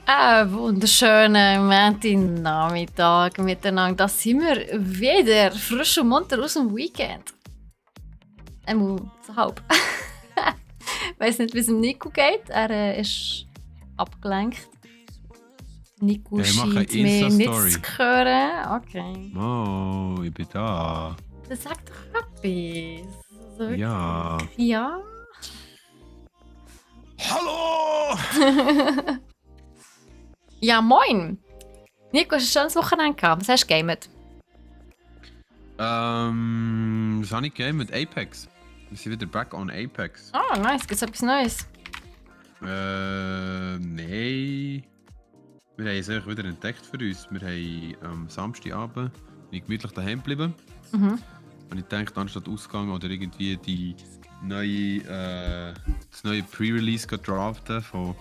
Wunderschönen Montagnachmittag miteinander. Da sind wir wieder frisch und munter aus dem Weekend. So halb. Ich weiss nicht, wie es dem Nico geht. Er ist abgelenkt. Nico Ich mache scheint eine mich nicht Insta-Story. zu hören. Okay. Oh, ich bin da. Dann sag doch etwas. Also wirklich. Ja. Ja. Hallo! Ja, moin. Nico, hast du ein schönes Wochenende gehabt? Was hast du gegamet? Was habe ich gegeben mit Apex? Wir sind wieder back on Apex. Ah, nice. Gibt es etwas Neues? Nein. Wir haben es eigentlich wieder entdeckt für uns. Wir haben am Samstagabend gemütlich daheim geblieben. Mhm. Und ich dachte, anstatt Ausgang oder irgendwie die neue, das neue Pre-Release draften von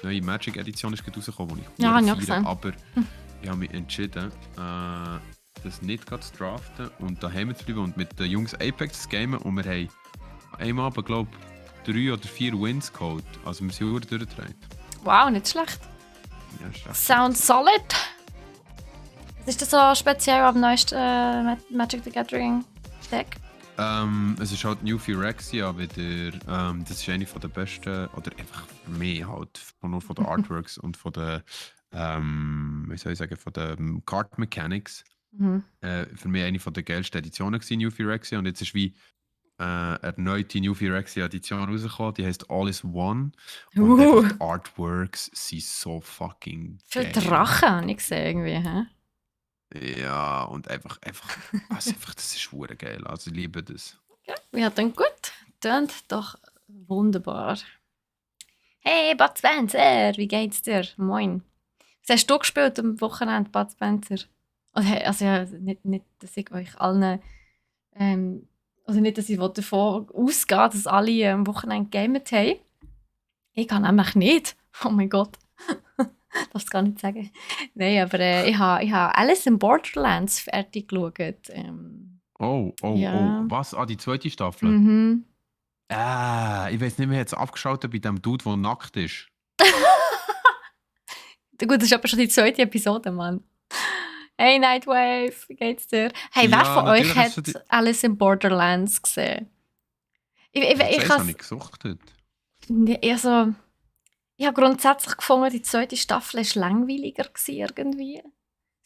der neuen Magic-Edition ist rausgekommen, die ich Ja, habe ich auch feiere, gesehen. aber ich habe mich entschieden, das nicht zu draften und daheim zu bleiben und mit den Jungs Apex zu gamen. Und wir haben an einem Abend, glaube ich, 3 oder 4 Wins geholt. Also wir sind durchgedreht. Wow, nicht schlecht. Ja, ist echt Sound solid. Was ist das so speziell am neuesten Magic the Gathering Deck? Es ist halt New Phyrexia wieder. Das ist eine der besten, oder einfach für mich halt, nur von den Artworks und von den, wie soll ich sagen, von den Card Mechanics. Mhm. Für mich eine der geilsten Editionen gewesen, New Phyrexia. Und jetzt ist wie erneut die New Phyrexia Edition rausgekommen. Die heißt All is One. Und einfach die Artworks sind so fucking Für geil. Drachen habe ich gesehen irgendwie. Hä? Ja, und einfach, also einfach das ist hure geil. Also ich liebe das. Ja, dann gut. Tönt doch wunderbar. Hey, Bud Spencer, wie geht's dir? Moin. Was hast du gespielt am Wochenende, Bud Spencer? Also ja, nicht, dass ich euch allen... also nicht, dass ich davon ausgehe, dass alle am Wochenende gegamet haben. Ich kann nämlich nicht. Oh mein Gott. Darf es gar nicht sagen. Nein, aber ich habe Alice in Borderlands fertig geschaut. Ja. Was? Ah, die zweite Staffel? Mhm. Ich weiß nicht mehr, jetzt abgeschaltet bei dem Dude, der nackt ist. Gut, das ist aber schon die zweite Episode, Mann. Hey Nightwave, wie geht's dir? Hey, wer Ja, von euch natürlich hat hast du Alice in Borderlands gesehen? Also Ich das has, habe ich gesuchtet. also, ich habe grundsätzlich gefunden, die zweite Staffel war langweiliger gewesen irgendwie.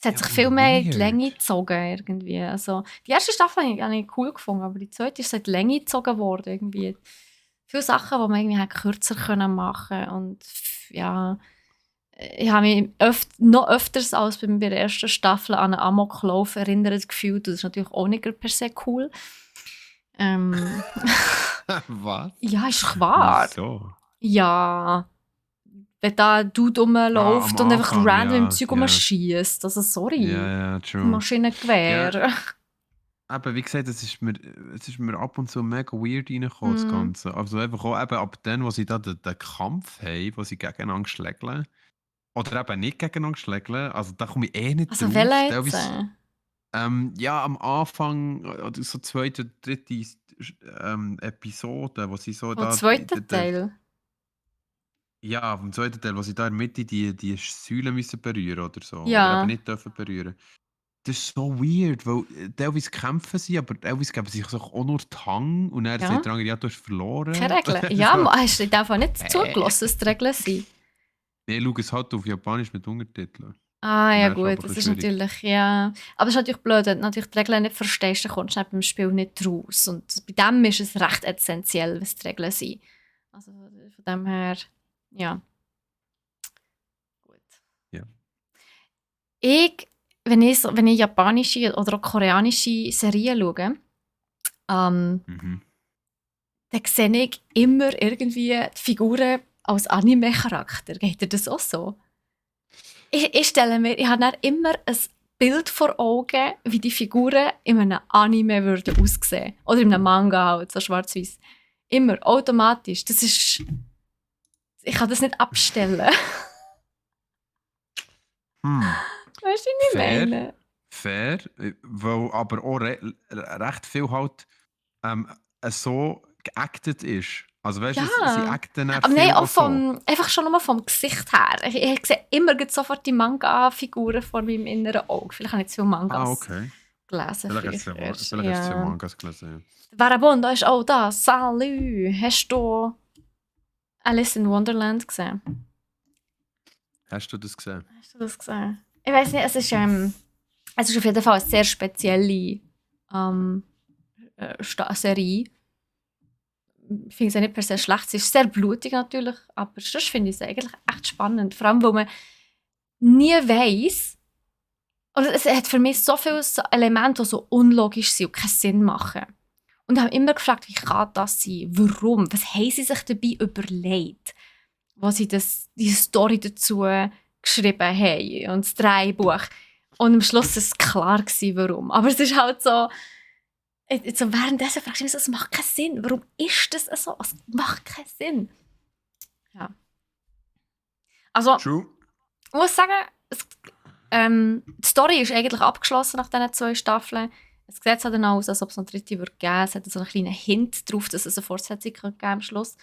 Es hat Ja, sich viel mehr in die weird. Länge gezogen irgendwie. Also, die erste Staffel habe ich cool gefunden, aber die zweite ist so in die Länge gezogen worden irgendwie. Viele Sachen, die man irgendwie hätte kürzer können machen und ja, ich habe mich noch öfters als bei der ersten Staffel an einen Amoklauf erinnert gefühlt. Das ist natürlich auch nicht per se cool. Was? Ja, ist wahr. Wieso? Ja, wenn da ein Dude rumläuft am und einfach Anfang, random im ja, Zeug ja. rumschießt. Also sorry, Ja, true. Maschinengewehr. Ja, aber wie gesagt, es ist mir ab und zu mega weird reingekommen, das Ganze. Also einfach auch eben ab dann, wo sie da den Kampf haben, wo sie gegeneinander schlägeln. Oder eben nicht gegeneinander schlägeln. Also da komme ich eh nicht Also drauf. welcher jetzt? Teilweise, ja, am Anfang, oder so zweite, dritte Episode, wo sie so Vom da. zweiten Teil? Ja, vom zweiten Teil, wo sie da in der Mitte die Säule müssen berühren oder so. Oder eben Ja. nicht dürfen berühren. Das ist so weird, weil teilweise kämpfen sie, aber teilweise geben sie sich auch nur die Hand und dann Ja. sagt der andere, ja, du hast verloren. Keine Regeln? Ja, hast du in dem Fall nicht zugelassen, dass die Regeln sind? Nee, schau es halt auf Japanisch mit Untertiteln. Ah, Und ja dann ist es aber gut, ein das bisschen ist schwierig. natürlich, ja. Aber es ist natürlich blöd, wenn du natürlich die Regeln nicht verstehst, dann kommst du beim Spiel nicht raus. Und bei dem ist es recht essentiell, was die Regeln sind. Also von dem her, ja. Gut. Ja. Wenn ich japanische oder auch koreanische Serien schaue, dann sehe ich immer irgendwie die Figuren als Anime-Charakter. Geht dir das auch so? Ich stelle mir, ich habe dann immer ein Bild vor Augen, wie die Figuren in einem Anime würden aussehen. Oder in einem Manga halt, so schwarz-weiß. Immer, automatisch. Das ist... Ich kann das nicht abstellen. Weißt du, wie ich meine? Fair, weil aber auch recht viel halt so geactet ist. Also weißt du, Ja. sie acten dann Aber nein, auch so. einfach schon nur vom Gesicht her. Ich sehe immer sofort die Manga-Figuren vor meinem inneren Auge. Vielleicht habe ich zu viele Mangas Okay. gelesen. Vielleicht hast du zwei Mangas gelesen. Vagabond ist auch da. Salü. Hast du Alice in Wonderland gesehen? Hast du das gesehen? Hast du das gesehen? Ich weiß nicht, es ist auf jeden Fall eine sehr spezielle Serie. Ich finde es nicht per se schlecht. Es ist sehr blutig natürlich, aber sonst finde ich es eigentlich echt spannend. Vor allem, weil man nie weiss, oder es hat für mich so viele Elemente, die so unlogisch sind und keinen Sinn machen. Und ich habe immer gefragt, wie kann das sein? Warum? Was haben sie sich dabei überlegt, was sie diese Story dazu geschrieben haben und das Drehbuch. Und am Schluss war es klar, warum. Aber es ist halt so, währenddessen fragst du mich so, es macht keinen Sinn. Warum ist das so? Es macht keinen Sinn. Ja. Also, True. ich muss sagen, die Story ist eigentlich abgeschlossen nach diesen 2 Staffeln. Es sieht halt dann aus, als ob es noch eine 3. wird geben. Es hat so einen kleinen Hint darauf, dass es eine Fortsetzung geben kann am Schluss.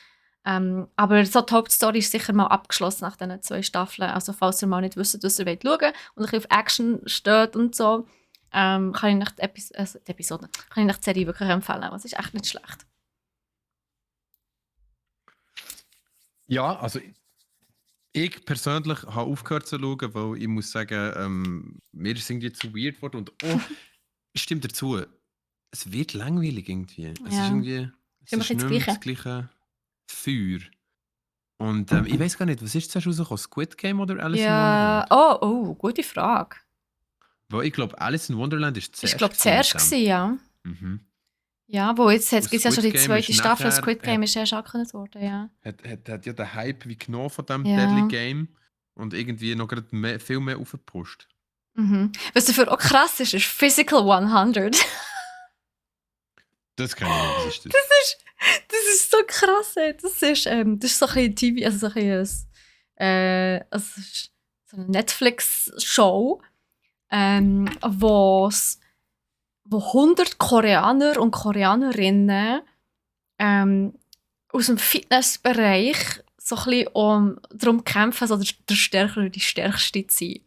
Aber so die Hauptstory ist sicher mal abgeschlossen nach diesen 2 Staffeln. Also falls ihr mal nicht wisst, was ihr schauen wollt und ein bisschen auf Action steht und so, kann ich euch die Serie wirklich empfehlen. Es ist echt nicht schlecht. Ja, also ich persönlich habe aufgehört zu schauen, weil ich muss sagen, mir ist es irgendwie zu weird geworden und stimmt dazu, es wird langweilig irgendwie. Es ist irgendwie es ist nicht mehr das gleiche Feuer. Und ich weiß gar nicht, was ist zuerst rausgekommen? Squid Game oder Alice in Wonderland? Oh, gute Frage. Weil ich glaube, Alice in Wonderland ist zuerst. Ich glaube, zuerst war, ja. Mhm. Ja, wo jetzt gibt es ja schon die 2. Staffel. Nachher, Squid Game ist erst angekündigt worden, ja. Hat ja den Hype wie genommen von diesem Deadly Game und irgendwie noch viel mehr aufgepusht. Mhm. Was dafür auch krass ist Physical 100. Das kann ich nicht, was ist das? Das ist so krass, ey. Das ist so ein bisschen TV, also so ein so eine Netflix-Show, wo 100 Koreaner und Koreanerinnen aus dem Fitnessbereich so ein bisschen darum kämpfen, also der Stärkere oder die Stärkste zu sein.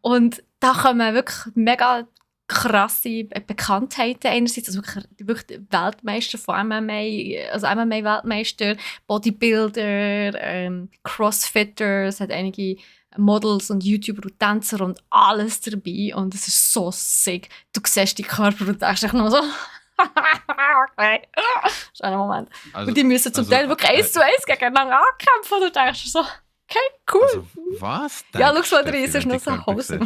Und da kommen wirklich mega krasse Bekanntheiten einerseits, also wirklich Weltmeister von MMA, also MMA-Weltmeister, Bodybuilder, Crossfitter, es hat einige Models und YouTuber und Tänzer und alles dabei und es ist so sick. Du siehst die Körper und denkst dich nur so okay. Schöner Moment. Also, und die müssen zum Teil wirklich 1:1 gegeneinander ankämpfen und du denkst so, okay, cool. Also, was? Ja, schau mal rein, es ist noch so Hose.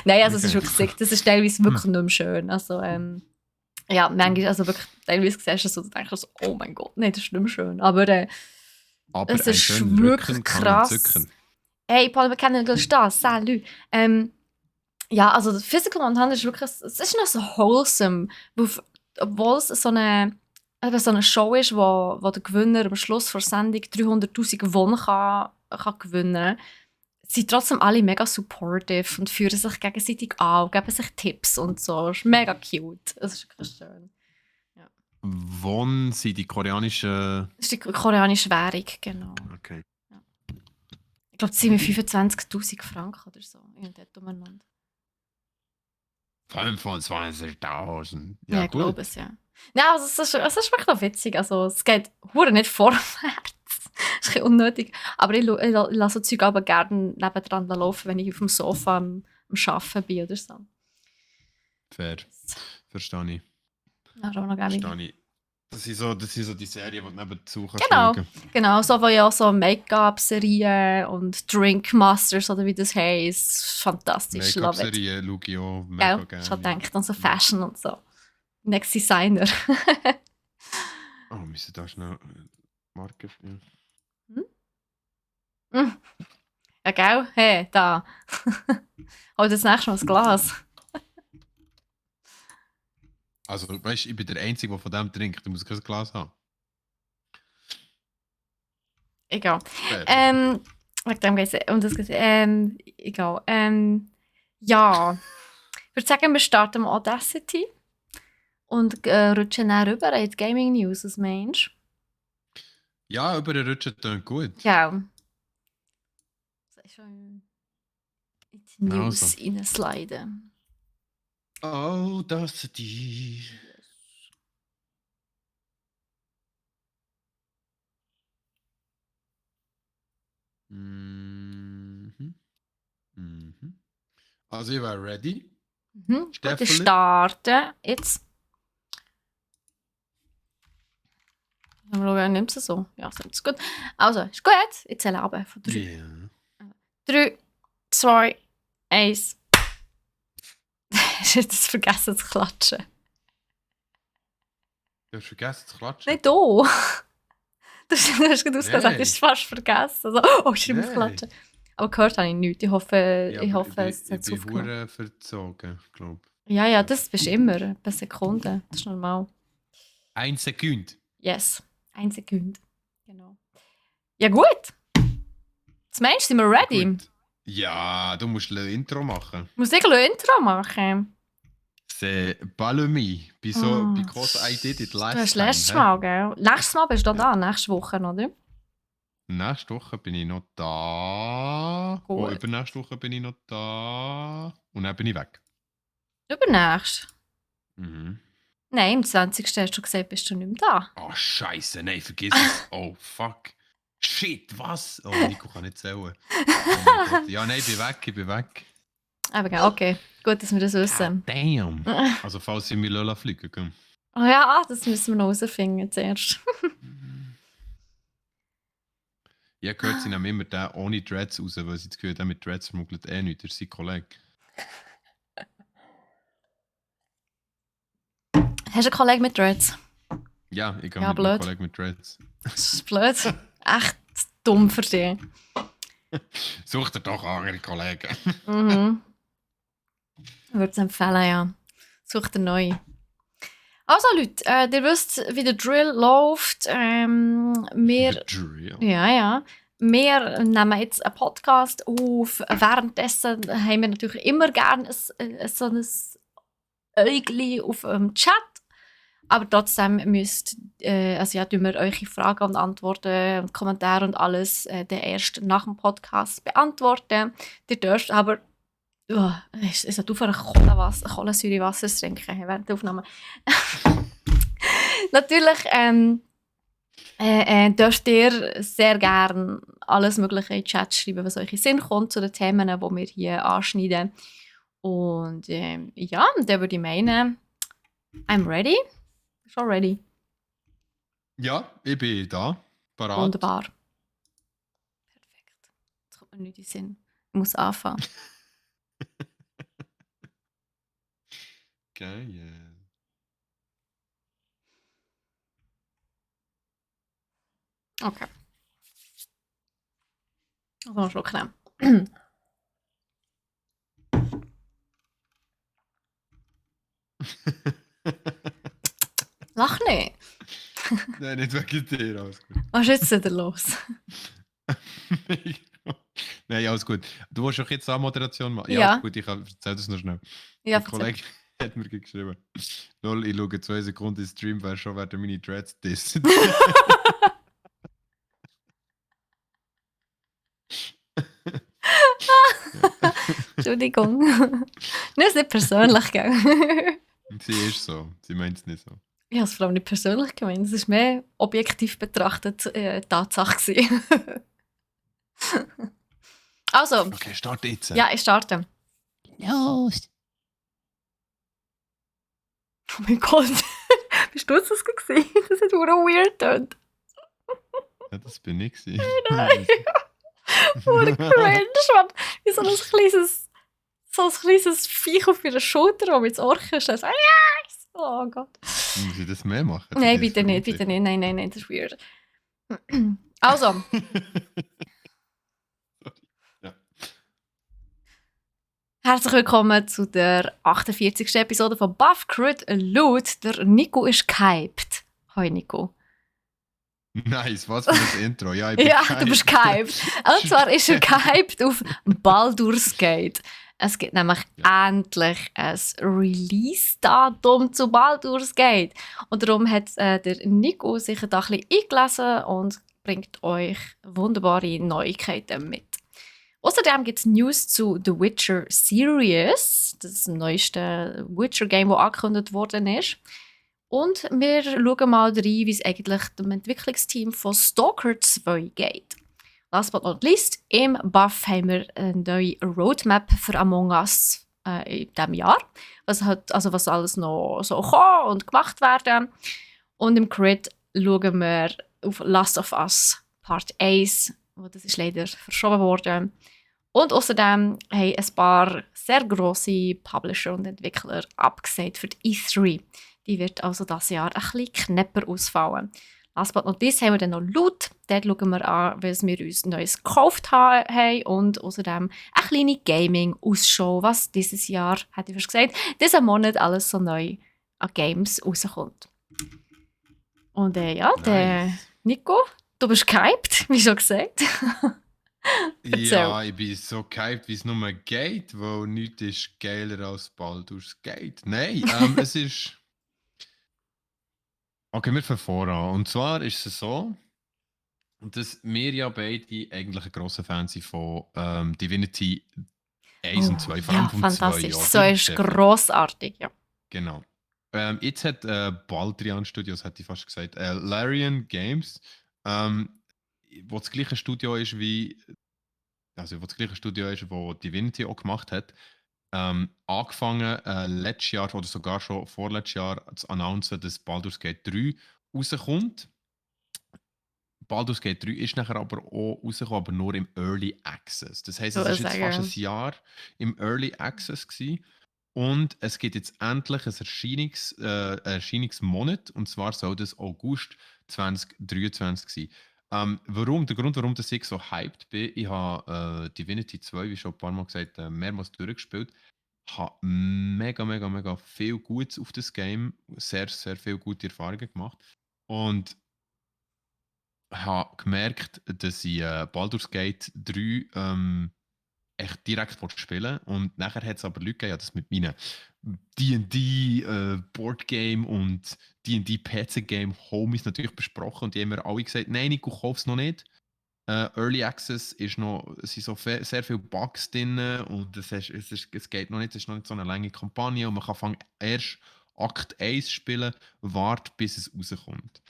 Nein, also es ist wirklich sick. Das ist teilweise wirklich nicht mehr schön. Also, ja, manchmal, also wirklich, teilweise siehst du so, du denkst so, oh mein Gott, nein, das ist nicht mehr schön. Aber es ist wirklich krass. Hey, Paul, wir kennen dich da, salut. Ja, also das Physical 100 ist wirklich, es ist noch so wholesome, obwohl es so eine Show ist, wo der Gewinner am Schluss der Sendung 300'000 Won kann gewinnen, sind trotzdem alle mega supportive und führen sich gegenseitig an und geben sich Tipps und so. Es ist mega cute. Es ist wirklich schön. Ja. Won sind die koreanischen... Das ist die koreanische Währung, genau. Okay. Ja. Ich glaube, das sind 25'000 Franken oder so. Dort umeinander. 25.000. Ja, ich glaube es, ja. Ja, also es ist wirklich noch witzig. Also, es geht hure nicht vorwärts. Das ist ein unnötig. Aber ich lasse so Zeug aber gerne nebendran laufen, wenn ich auf dem Sofa am Arbeiten bin oder so. Fair. Verstehe ich. Ja, schon noch gerne. Verstehe ich. Das ist so die Serie, die du nebenzu kannst schauen. Genau, so wie ja so Make-up-Serien und Drink Masters oder wie das heisst. Fantastisch, love it. Make-up-Serien schaue ich auch mega gerne. Ich habe gedacht, und so Fashion und so. Next Designer. Oh, wir müssen da schnell Marke spielen. Ja, gell? Hey, da. Hol das nächste Mal das Glas. Also, weißt du, ich bin der Einzige, der von dem trinkt. Du musst kein Glas haben. Egal. Wegen dem geht's um das geht. Egal. Ja. Ich würde sagen, wir starten mit Audacity. und rutschen dann rüber in die Gaming News, was meinst du? Ja, über den Rutschen klingt gut. Ja. Das ist schon in die News Also. reinsliden. Oh, das die. Mhm. Mhm. Also, ich wäre ready. Gut, ich Steffeli? starte jetzt. Wir schauen, nimmt es so? Ja, es nimmt gut. Also, ist gut. Ich zähle ab von 3. Ja. 3, 2, 1. Hast du jetzt vergessen zu klatschen? Du hast vergessen zu klatschen. Nicht du. Du hast gerade ausgesagt, Nein. du hast es fast vergessen. Also, oh, ich muss Nein. klatschen. Aber gehört habe ich nichts. Ich hoffe, Ja, ich aber hoffe es hat ich bin aufgenommen. hure verzogen, glaube Ja, das bist du immer. Ein paar Sekunden. Das ist normal. 1 Sekunde. Yes. 1 Sekunde. Genau. Ja, gut. Was meinst du? Sind wir ready? Gut. Ja, du musst ein Intro machen. Muss ich ein Intro machen? C'est pas le me. Because I did it Du last hast time. letztes hä? Mal, gell? Nächstes Mal bist du da, nächste Woche, oder? Nächste Woche bin ich noch da. Gut. Oh, übernächste Woche bin ich noch da. Und dann bin ich weg. Übernächst. Mhm. Nein, am 20. hast du gesagt, bist du nicht mehr da. Oh, Scheiße, nein, vergiss es. Oh, fuck. Shit, was? Oh, Nico kann nicht zählen. Oh mein Gott. Ja, nein, ich bin weg. Aber gell, okay. Gut, dass wir das wissen. Damn. Also, falls ich mir Lola fliegen kann. Oh ja, das müssen wir noch herausfinden zuerst. Ich habe gehört, sie nehmen immer den ohne Dreads raus, weil sie das Gefühl haben, der mit Dreads schmuggelt nichts. Der ist sein Kollege. Hast du einen Kollegen mit Dreads? Ja, ich habe Ja, mit blöd. meinem Kollegen mit Dreads. Das ist blöd. Echt dumm für dich. Such dir doch andere Kollegen. Mhm. Ich würde es empfehlen, ja. Such dir neu. Also Leute, ihr wisst, wie der Drill läuft. Wir, Drill. ja. Wir nehmen jetzt einen Podcast auf. Währenddessen haben wir natürlich immer gerne so ein Äugli auf dem Chat. Aber trotzdem müsst tun wir eure Fragen und Antworten und Kommentare und alles dann erst nach dem Podcast beantworten. Ihr dürft aber ich sollte aufhören, Kohlensäurewasser zu trinken während der Aufnahme. Natürlich dürft ihr sehr gerne alles Mögliche in den Chat schreiben, was euch in den Sinn kommt zu den Themen, die wir hier anschneiden. Und ja, dann würde ich meinen, I'm ready. Schon ready. Ja, ich bin da. Parat. Wunderbar. Perfekt. Jetzt kommt mir nicht in den Sinn. Ich muss anfangen. Geil. Okay. Also noch einen Schluck nehmen. Lach nicht. Nein, nicht wegen dir, alles gut. Was ist jetzt wieder los? Nein, alles gut. Du willst doch jetzt Moderation machen? Ja. Gut, ich erzähl das noch schnell. Ja, Ein Kollege hat mir geschrieben, lol, ich schaue 2 Sekunden in den Stream, weil schon werden meine Dreads dissen. Entschuldigung. Nimm es nicht persönlich, gell? Sie ist so, sie meint es nicht so. Ich habe es vor allem nicht persönlich gemeint. Es war mehr objektiv betrachtet Tatsache gewesen. Also, Okay, starte jetzt. ja, ich starte. Los! Oh mein Gott. Bist du das gesehen? Das hat super weird getönt. Ja, das bin ich gewesen. Nein. Voll cringe, Mann. Wie so ein kleines Viech auf ihrer Schulter, das mir ins Ohr küsst. So, yes! Oh Gott. Muss ich das mehr machen? Nein, bitte nicht, bitte nicht. Nein, das ist weird. Also. Ja. Herzlich willkommen zu der 48. Episode von Buff Crit Loot. Der Nico ist gehypt. Hoi Nico. Nice, was für ein Intro. Ja, ich bin Ja, gehypt. du bist gehypt. Und zwar ist er gehypt auf Baldur's Gate. Es gibt nämlich Ja. endlich ein Release-Datum zu Baldur's Gate. Und darum hat der Nico sich da ein bisschen eingelesen und bringt euch wunderbare Neuigkeiten mit. Außerdem gibt es News zu The Witcher Series, das neueste Witcher-Game, das angekündigt worden ist. Und wir schauen mal rein, wie es eigentlich dem Entwicklungsteam von Stalker 2 geht. Last but not least, im Buff haben wir eine neue Roadmap für Among Us in diesem Jahr. Was alles noch so kommen und gemacht werden. Und im Crit schauen wir auf Last of Us Part 1, das ist leider verschoben worden. Und außerdem haben ein paar sehr grosse Publisher und Entwickler abgesagt für die E3. Die wird also dieses Jahr ein bisschen knapper ausfallen. Last but not least haben wir dann noch Loot. Dort schauen wir an, was wir uns Neues gekauft haben. Und außerdem eine kleine Gaming-Ausschau, was dieses Jahr, hätte ich fast gesagt, diesen Monat alles so neu an Games rauskommt. Und ja, der Nice. Nico, du bist gehypt, wie schon gesagt. Erzähl. Ja, ich bin so gehypt, wie es nur geht, weil nichts ist geiler als Baldur's Gate. Nein, es ist... Okay, wir fangen voran. Und zwar ist es so, dass wir ja beide eigentlich ein grosser Fan sind von Divinity 1 und 2, vor allem Ja, vom 2, fantastisch. oder? So ist Steffi? grossartig, ja. Genau. Jetzt hat Baldrian Studios, hätte ich fast gesagt, Larian Games, wo das gleiche Studio ist wie, also wo das gleiche Studio ist, wo Divinity auch gemacht hat, angefangen letztes Jahr oder sogar schon vorletztes Jahr zu announcen, dass Baldur's Gate 3 rauskommt. Baldur's Gate 3 ist nachher aber auch rausgekommen, aber nur im Early Access. Das heisst, So es ist jetzt fast sagen. ein Jahr im Early Access gewesen. Und es gibt jetzt endlich ein Erscheinungsmonat, und zwar soll das August 2023 sein. Der Grund, warum das ich so hyped bin, ich habe Divinity 2, wie schon ein paar Mal gesagt, mehrmals durchgespielt, habe mega, mega, mega viel Gutes auf das Game, sehr, sehr viele gute Erfahrungen gemacht. Und habe gemerkt, dass ich Baldur's Gate 3 echt direkt spielen wollte. Und nachher hat es aber Leute gegeben, das mit meinen D&D Boardgame und D&D PC Game Homies natürlich besprochen, und die haben mir alle gesagt, nein, Nico, kauf es noch nicht. Early Access ist noch, es sind so sehr viele Bugs drin, und es geht noch nicht, es ist noch nicht so eine lange Kampagne, und man kann erst Akt 1 spielen, wart bis es rauskommt.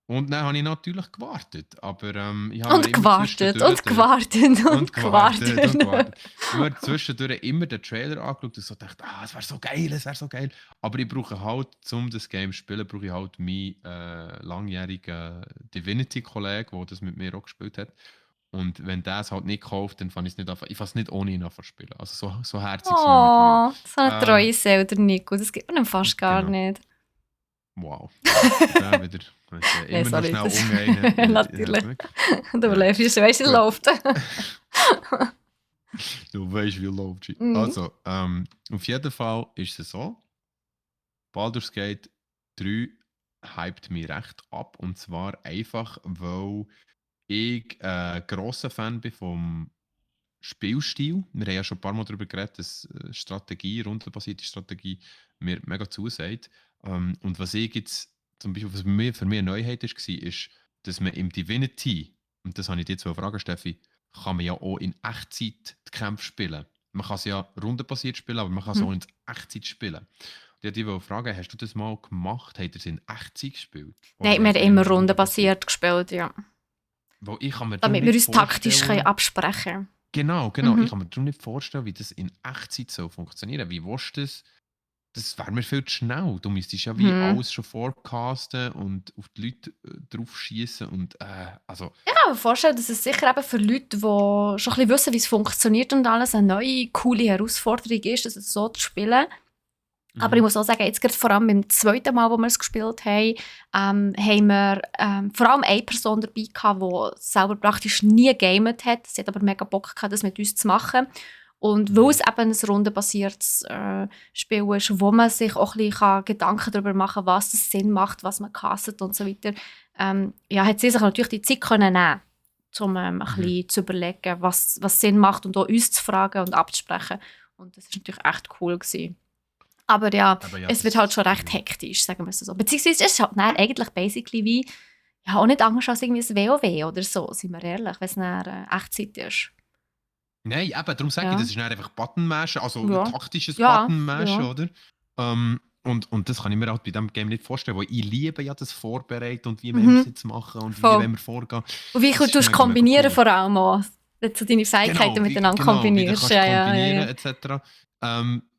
Und dann habe ich natürlich gewartet, aber ich habe mir Und immer gewartet, zwischendurch und gewartet, und und gewartet und gewartet. gewartet. Immer zwischendurch immer den Trailer angeschaut und so gedacht, es wäre so geil, es wäre so geil. Aber ich brauche halt, um das Game zu spielen, brauche ich halt meinen langjährigen Divinity-Kollegen, der das mit mir auch gespielt hat. Und wenn der es halt nicht kauft, dann fange ich es nicht an. Ich fange es nicht ohne ihn an zu spielen. Also so herzig sind wir mittlerweile. Oh, so eine Ähm, treue Seele, der Nico. Das gibt man ihm fast gar genau. nicht. Wow. Da wieder. Nein, Immer noch sorry. schnell Das umgehen. natürlich. Du Ja. lebst, wie es Gut. läuft. Du weißt, wie läuft es. Mhm. Also, auf jeden Fall ist es so, Baldur's Gate 3 hypt mich recht ab. Und zwar einfach, weil ich grosser Fan bin vom Spielstil. Wir haben ja schon ein paar Mal darüber geredet, dass rundenbasierte Strategie mir mega zusagt. Und was ich jetzt, zum Beispiel, was für mich eine Neuheit war, ist, dass man im Divinity, und das habe ich dir jetzt fragen, Steffi, kann man ja auch in Echtzeit die Kämpfe spielen. Man kann es ja rundenbasiert spielen, aber man kann es auch in Echtzeit spielen. Und ich wollte dich fragen, hast du das mal gemacht? Habt ihr es in Echtzeit gespielt? Oder Nein, wir habt haben ihr immer rundenbasiert gespielt, ja. Weil ich kann mir darum Damit wir nicht uns taktisch vorstellen... absprechen können. Genau. Mhm. Ich kann mir darum nicht vorstellen, wie das in Echtzeit so funktionieren. Wie willst du das? Das wäre mir viel zu schnell. Du müsstest ja wie Mhm. alles schon forecasten und auf die Leute drauf schießen und also... Ich kann mir vorstellen, dass es sicher eben für Leute, die schon ein bisschen wissen, wie es funktioniert und alles, eine neue, coole Herausforderung ist, das so zu spielen. Aber ich muss auch sagen, jetzt gerade vor allem beim zweiten Mal, wo wir es gespielt haben, haben wir vor allem eine Person dabei gehabt, die selber praktisch nie gegamet hat. Sie hat aber mega Bock gehabt, das mit uns zu machen. Und weil es eben ein rundenbasiertes Spiel ist, wo man sich auch ein bisschen Gedanken darüber machen kann, was das Sinn macht, was man castet und so weiter, hat sie sich natürlich die Zeit können nehmen. ein bisschen zu überlegen, was Sinn macht und auch uns zu fragen und abzusprechen. Und das war natürlich echt cool gewesen. Aber ja, es wird halt schon recht hektisch, sagen wir es so. Beziehungsweise es ist halt eigentlich basically wie, ja, auch nicht anders als irgendwie ein WoW oder so, sind wir ehrlich, wenn es eine Echtzeit ist. Nein, eben, darum sage ich, das ist dann einfach Buttonmashen, also taktisches Ja. Buttonmashen, oder? Und das kann ich mir halt bei diesem Game nicht vorstellen, weil ich liebe ja das Vorbereiten und wie wir es jetzt machen und wie wir vorgehen. Und wie du es kombinieren vor allem auch, wenn du deine Fähigkeiten miteinander kombinierst. Wie du kannst kombinieren etc.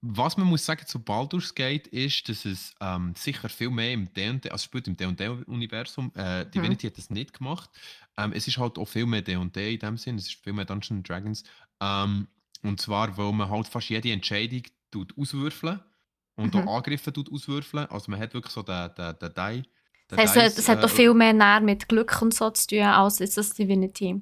Was man muss sagen zu Baldur's Gate ist, dass es sicher viel mehr im D&D, also spielt im D&D-Universum, Divinity hat das nicht gemacht. Es ist halt auch viel mehr D&D in dem Sinn, es ist viel mehr Dungeons & Dragons. Und zwar, weil man halt fast jede Entscheidung auswürfeln und auch Angriffe auswürfeln. Also man hat wirklich so den Die. Das heißt, es hat auch viel mehr näher mit Glück und so zu tun, als ist das Divinity.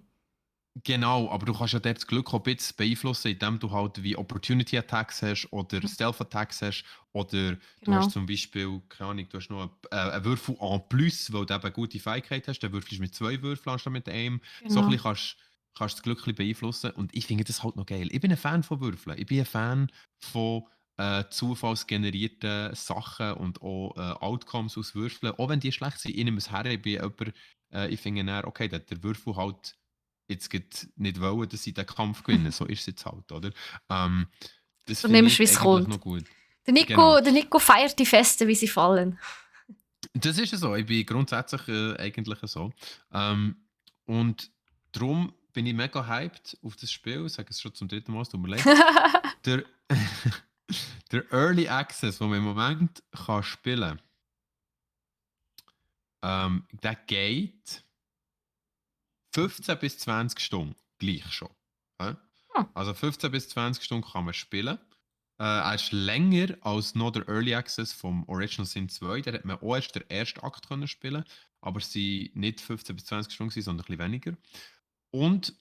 Genau, aber du kannst ja dort das Glück auch ein bisschen beeinflussen, indem du halt wie Opportunity Attacks hast oder Stealth Attacks hast oder du hast zum Beispiel, keine Ahnung, du hast noch einen Würfel en plus, weil du eben eine gute Fähigkeit hast, dann würfelst du mit 2 Würfeln anstatt mit einem. So ein bisschen kannst du das Glück ein bisschen beeinflussen und ich finde das halt noch geil. Ich bin ein Fan von Würfeln, ich bin ein Fan von zufallsgenerierten Sachen und auch Outcomes aus Würfeln, auch wenn die schlecht sind. Ich nehme es her, ich bin jemand, ich finde dann, okay, der Würfel halt jetzt geht nicht wollen, dass sie den Kampf gewinnen. So ist es jetzt halt, oder? Das finde ich eigentlich noch gut. Der Nico feiert die Feste, wie sie fallen. Das ist so. Ich bin grundsätzlich eigentlich so. Und darum bin ich mega hyped auf das Spiel. Ich sage es schon zum 3. Mal, es tut mir leid. der Early Access, den man im Moment kann spielen kann, der geht 15 bis 20 Stunden, gleich schon. Also 15 bis 20 Stunden kann man spielen. Er ist länger als noch der Early Access vom Original Sin 2. Da hat man auch erst den ersten Akt können spielen, aber es waren nicht 15 bis 20 Stunden, sondern ein bisschen weniger. Und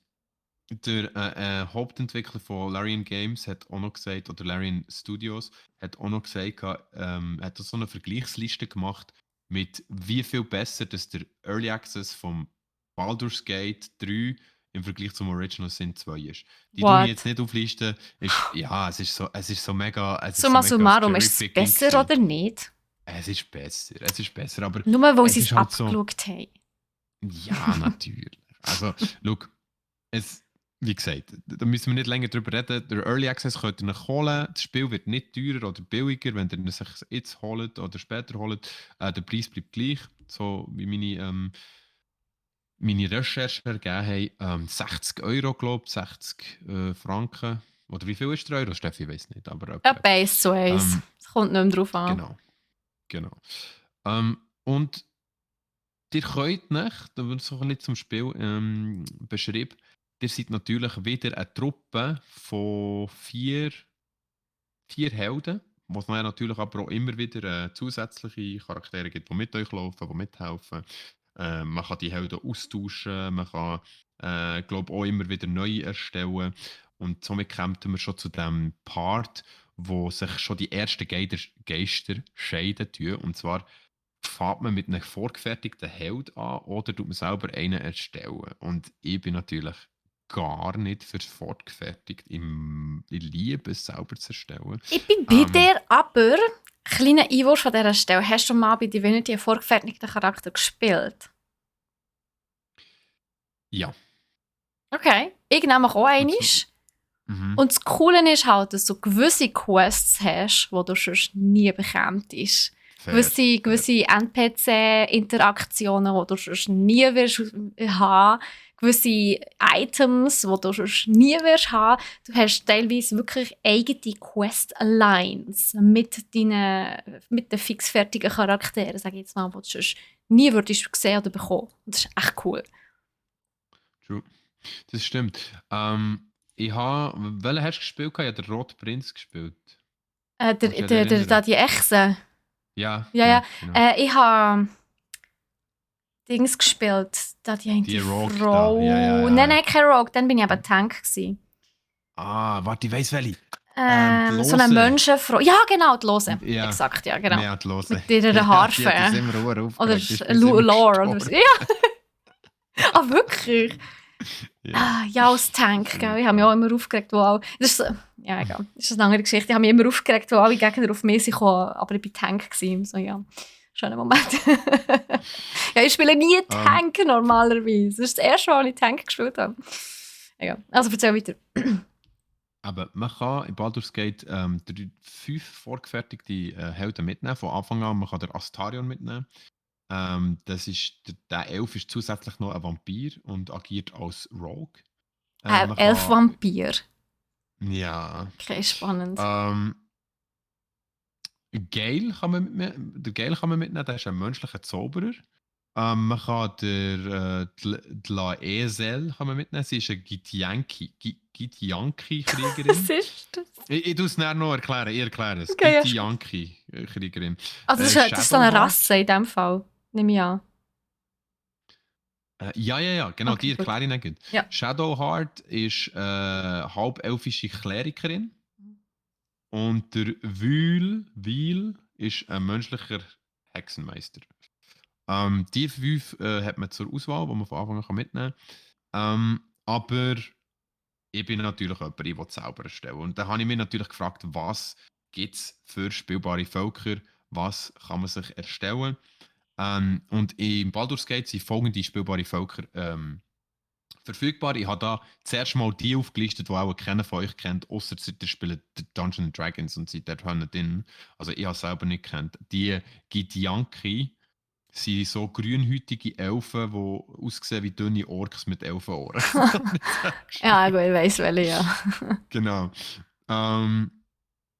der Hauptentwickler von Larian Games hat auch noch gesagt, oder Larian Studios hat auch noch gesagt, hat so eine Vergleichsliste gemacht, mit wie viel besser dass der Early Access vom Baldur's Gate 3 im Vergleich zum Original Sin 2 ist. Die tue ich jetzt nicht auflisten. Es ist so mega. Summa summarum, ist es besser oder nicht? Es ist besser, aber. Nur weil sie es halt abgeschaut haben. Ja, natürlich. Also, look, wie gesagt, da müssen wir nicht länger drüber reden. Der Early Access könnt ihr noch holen. Das Spiel wird nicht teurer oder billiger, wenn ihr es sich jetzt holt oder später holt. Der Preis bleibt gleich, so wie meine Recherchen ergeben haben. 60 Euro, glaube ich, 60 Franken. Oder wie viel ist der Euro, Steffi? Ich weiß nicht. Aber ja, Base zu eins. Es kommt nicht mehr drauf an. Genau. Und ihr könnt nicht, da wird es so ein bisschen zum Spiel beschrieben, ihr seid natürlich wieder eine Truppe von 4 Helden, wo es natürlich aber auch immer wieder zusätzliche Charaktere gibt, die mit euch laufen, die mithelfen. Man kann die Helden austauschen, man kann, glaube auch immer wieder neue erstellen. Und somit kommt man schon zu dem Part, wo sich schon die ersten Geister scheiden tun. Und zwar fängt man mit einem vorgefertigten Held an oder tut man selber einen erstellen. Und ich bin natürlich gar nicht für fortgefertigt. Ich liebe es, selber zu erstellen. Ich bin bei dir, aber kleiner Einwurf an dieser Stelle. Hast du mal bei Divinity einen vorgefertigten Charakter gespielt? Ja. Okay, ich nehme auch einen. Und das Coole ist halt, dass du gewisse Quests hast, die du sonst nie bekämpfst. Gewisse NPC-Interaktionen, die du sonst nie wirst haben. Gewisse Items, die du sonst nie wirst haben. Du hast teilweise wirklich eigene Quest-Lines mit den fixfertigen Charakteren, sage ich jetzt mal, die du sonst nie würdest sehen oder bekommen. Und das ist echt cool. True. Das stimmt. Welchen hast du gespielt? Ich habe den Roten Prinz gespielt. Die Echse. Ja. Genau. Ich habe Dings gespielt. Die Rogue Frau. Ja. Nein, kein Rogue. Dann bin ich aber Tank gewesen. Warte, ich weiss welche. So eine Menschenfrau. Ja, genau, die Lose. Ja. Exakt, ja, genau. Ja, die Lose. Mit ihrer Harfe. Die immer oder Lore. Oder so. Ja. Ah, wirklich? Ja. Ja, als Tank, gell? Ich habe mich auch immer aufgeregt, wo alle... Das ist, ja, egal. Das ist eine andere Geschichte. Ich habe mich immer aufgeregt, wo alle Gegner auf mich sind gekommen, aber ich war Tank gewesen. So, ja, schöner Moment. Ja, ich spiele nie Ähm, Tank normalerweise. Das ist das erste Mal, als ich Tank gespielt habe. Egal. Also, erzähl weiter. aber man kann in Baldur's Gate 5 vorgefertigte Helden mitnehmen, von Anfang an. Man kann den Astarion mitnehmen. Das ist, der Elf ist zusätzlich noch ein Vampir und agiert als Rogue. Man kann, Elf-Vampir. ja, Okay, spannend. ähm, Gale kann man den Gale kann man mitnehmen, der ist ein menschlicher Zauberer. Man kann die Laezel kann man mitnehmen, sie ist eine Was Githyanki-Kriegerin. ist das? Ich tue es nachher noch erklären, ich erkläre es. Okay, ja, Githyanki-Kriegerin. also das ist so eine Shadowheart. Rasse in dem Fall. Nehme ich an. Ja, genau, Okay, die gut. erkläre ich nicht. Ja. Shadowheart ist halbelfische Klerikerin und der Wil ist ein menschlicher Hexenmeister. Die 5 hat man zur Auswahl, die man von Anfang an mitnehmen kann. Aber ich bin natürlich jemand, der selber erstellen. Und da habe ich mich natürlich gefragt, was gibt es für spielbare Völker, was kann man sich erstellen. Und im Baldur's Gate sind folgende spielbare Völker verfügbar. Ich habe da zuerst mal die aufgelistet, die auch keiner von euch kennt, außer ihr spielt Dungeons Dragons und seid dort drin. Also ich habe es selber nicht kennt. Die Githyanki sind so grünhütige Elfen, die aussehen wie dünne Orks mit Elfenohren. Ja, gut, ich weiss welche, ja. Genau. Ähm,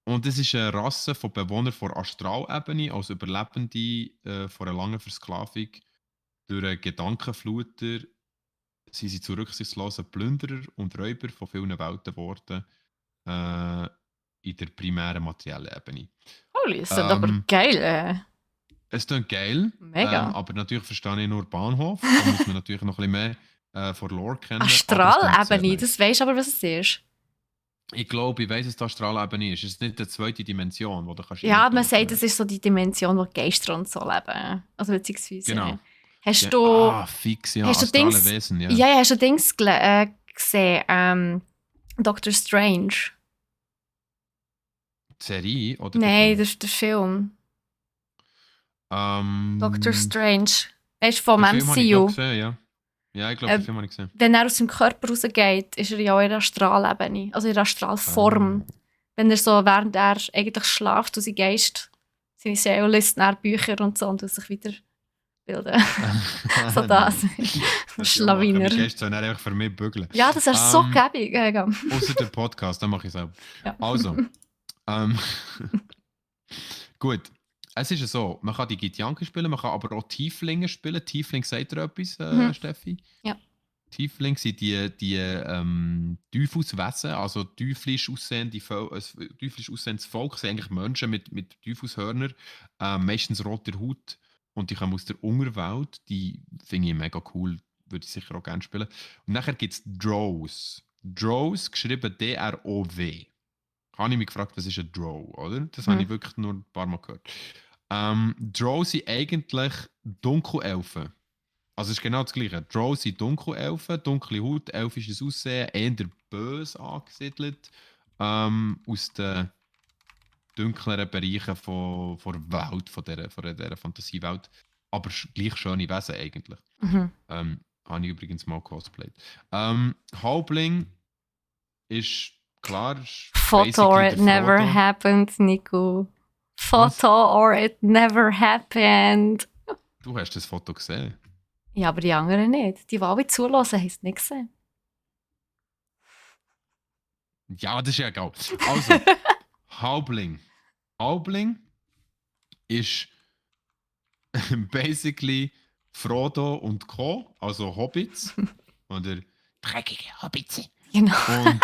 und es ist eine Rasse von Bewohnern der Astralebene, als Überlebende von einer langen Versklavung durch einen Gedankenfluter sind sie zu rücksichtslosen Plünderer und Räuber von vielen Welten geworden äh, in der primären materiellen Ebene. Holy, das sind aber Ähm, geil. Es klingt geil, Mega. aber natürlich verstehe ich nur Bahnhof. Da muss man natürlich noch ein bisschen mehr von Lore kennen, aber es klingt sehr Astralebene, nice. das weisst aber, was es ist. Ich glaube, ich weiß, dass die Astralebene ist. Es ist nicht die zweite Dimension, wo du kannst rein Ja, man tun sagt, das kannst. ist so die Dimension, wo Geister und so leben. Also Genau. beziehungsweise. Hast du, Fix, ja, hast du astrale Dings, Wesen, ja. ja, hast du Dings gesehen, Doctor Strange? Die Serie oder der Nein, Film? das ist der Film. Doctor Ähm, Strange. Er ist vom Den Film habe ich, glaube MCU. gesehen, ja. Ja, ich glaube, Äh, den Film habe ich gesehen. Wenn er aus dem Körper rausgeht, ist er ja auch in der Astralebene, also in der Astralform. Ah. Wenn er so, während er eigentlich schlaft, und sein Geist, seine Seele liest nach Bücher und sich weiterbilden. So das. Das ja machen. Schlawiner. Mein Gäste sollen dann einfach für mich bügeln. Ja, das wäre so gäbig. Außer der Podcast, dann mache ich es auch. Ja. Also, ähm, gut. Es ist ja so, man kann die Githyanki spielen, man kann aber auch Tieflinge spielen. Tiefling sagt dir etwas, Mhm. Steffi? Ja. Tiefling sind die Teufelswesen, also teuflisch aussehendes Volk, sind eigentlich Menschen mit Teufelshörnern, meistens roter Haut und die kommen aus der Unterwelt. Die finde ich mega cool, würde ich sicher auch gerne spielen. Und nachher gibt es Drows. Drows, geschrieben D-R-O-W. Habe ich mich gefragt, was ist ein Drow, oder? Das habe Mhm. ich wirklich nur ein paar Mal gehört. Drows sind eigentlich Dunkelelfen. Also es ist genau das Gleiche. Drows sind Dunkelelfen, dunkle Haut, elfisches Aussehen, eher böse angesiedelt. Aus den dunkleren Bereichen der Welt, von dieser Fantasiewelt. Aber gleich schöne Wesen eigentlich. Mhm. Habe ich übrigens mal cosplayed. Halbling ist klar, ist Photo or basically it der never Frodo. happened, Nico. Was? Photo or it never happened. Du hast das Foto gesehen? Ja, aber die anderen nicht. Die, die alle zulassen, haben es nicht gesehen. Ja, das ist ja egal. Also, Halbling. Halbling ist basically Frodo und Co., also Hobbits. Oder dreckige Hobbits. Genau. Und,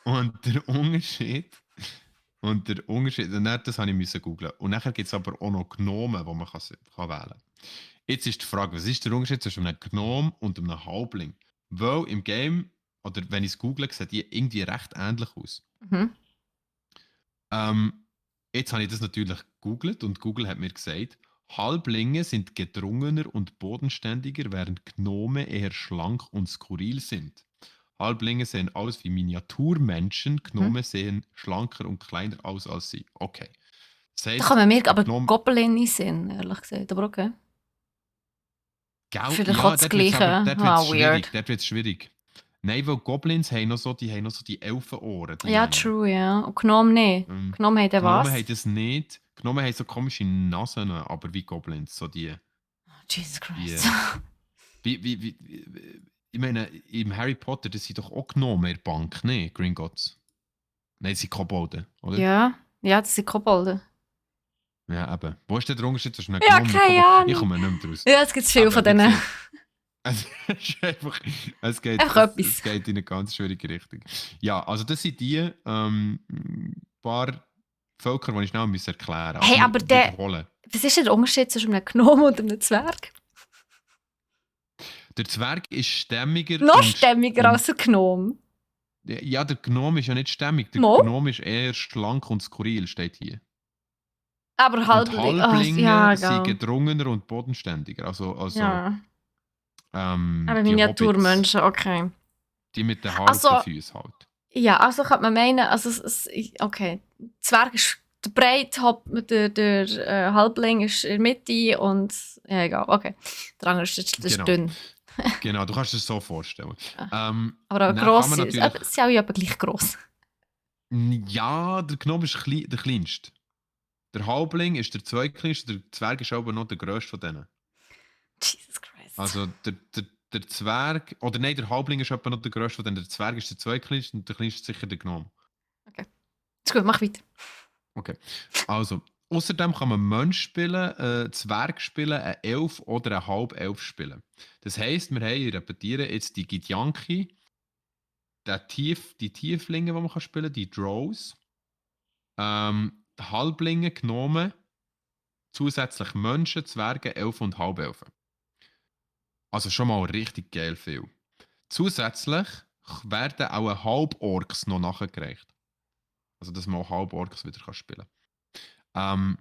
und der Unterschied. Und dann, das habe ich müssen googlen. Und nachher gibt es aber auch noch Gnomen, die man kann wählen kann. Jetzt ist die Frage, was ist der Unterschied zwischen einem Gnom und einem Halbling? Weil im Game, oder wenn ich es google, sieht die irgendwie recht ähnlich aus. Mhm. Ähm, Jetzt habe ich das natürlich gegoogelt und Google hat mir gesagt, Halblinge sind gedrungener und bodenständiger, während Gnome eher schlank und skurril sind. Halblinge sehen aus wie Miniaturmenschen, Hm? Gnome sehen schlanker und kleiner aus als sie. Okay. Das Da heisst, kommen mir der aber Gnome. Goblin in den Sinn, ehrlich gesagt. Aber okay. Vielleicht auch Ja, das dort wird es Gleiche. aber dort wird's Ah, schwierig. weird. Dort wird's schwierig. Nein, weil Goblins haben noch so die Elfenohren, die Ja, langen. true, ja. Und Gnome nicht. Gnome hat Gnomen haben was? das nicht. Gnomen haben so komische Nasen, aber wie Goblins. So Jesus die Christ. ich meine, im Harry Potter, das sind doch auch Gnomen in der Bank, ne? Gringotts. Nein, das sind Kobolde, oder? Ja, ja, das sind Kobolde. Ja, eben. Wo ist denn der Unterschied zwischen einem Ja, Gnom und einem keine Kobold? Ich Ahnung. komme nicht mehr draus. Ja, es gibt viel von Aber wie denen. gesagt, es ist einfach, es geht, Einfach es, etwas. es geht in eine ganz schwierige Richtung. Ja, also das sind die paar Völker, die ich schnell erklären muss. Also Hey, wir aber wiederholen. was ist denn der Unterschied zwischen einem Gnome und einem Zwerg? Der Zwerg ist stämmiger Noch stämmiger als ein Gnome. ja, der Gnom ist ja nicht stämmig. Der Mo? Gnom ist eher schlank und skurril, steht hier. Aber Und Halbling. Oh, ja, Halblinge sind genau. gedrungener und bodenständiger. Also Ja. Aber die Hobbits, Miniaturmenschen, okay. die mit den Also, Harzenfüßen halt. ja, also könnte man meinen, also okay, Zwerg ist der Breit, der Halbling ist in der Mitte und ja, egal, okay. Der andere ist Genau, dünn. genau, du kannst es so vorstellen. Ja. Ähm, Aber auch dann kann gross, man natürlich. sie sind alle aber gleich gross. Ja, der Gnom ist der kleinste. Der Halbling ist der zweitkleinste, der Zwerg ist aber noch der grösste von denen. Jesus Christ. Also der Zwerg, oder nein, der Halbling ist etwa noch der grösste von denen. Der Zwerg ist der zweitkleinste und der kleinste ist sicher der Gnome. Okay. Ist gut, mach weiter. Okay. Also, außerdem kann man Mensch spielen, Zwerg spielen, ein Elf oder ein Halbelf spielen. Das heisst, wir haben, ich repetiere, jetzt die Githyanki, die Tieflinge, die man spielen kann, die Drows, die Halblinge, Gnomen, zusätzlich Menschen, Zwerge, Elfen und Halbelfen. Also schon mal richtig geil viel. Zusätzlich werden auch Halborks noch nachgereicht. Also, dass man auch Halborks wieder spielen kann.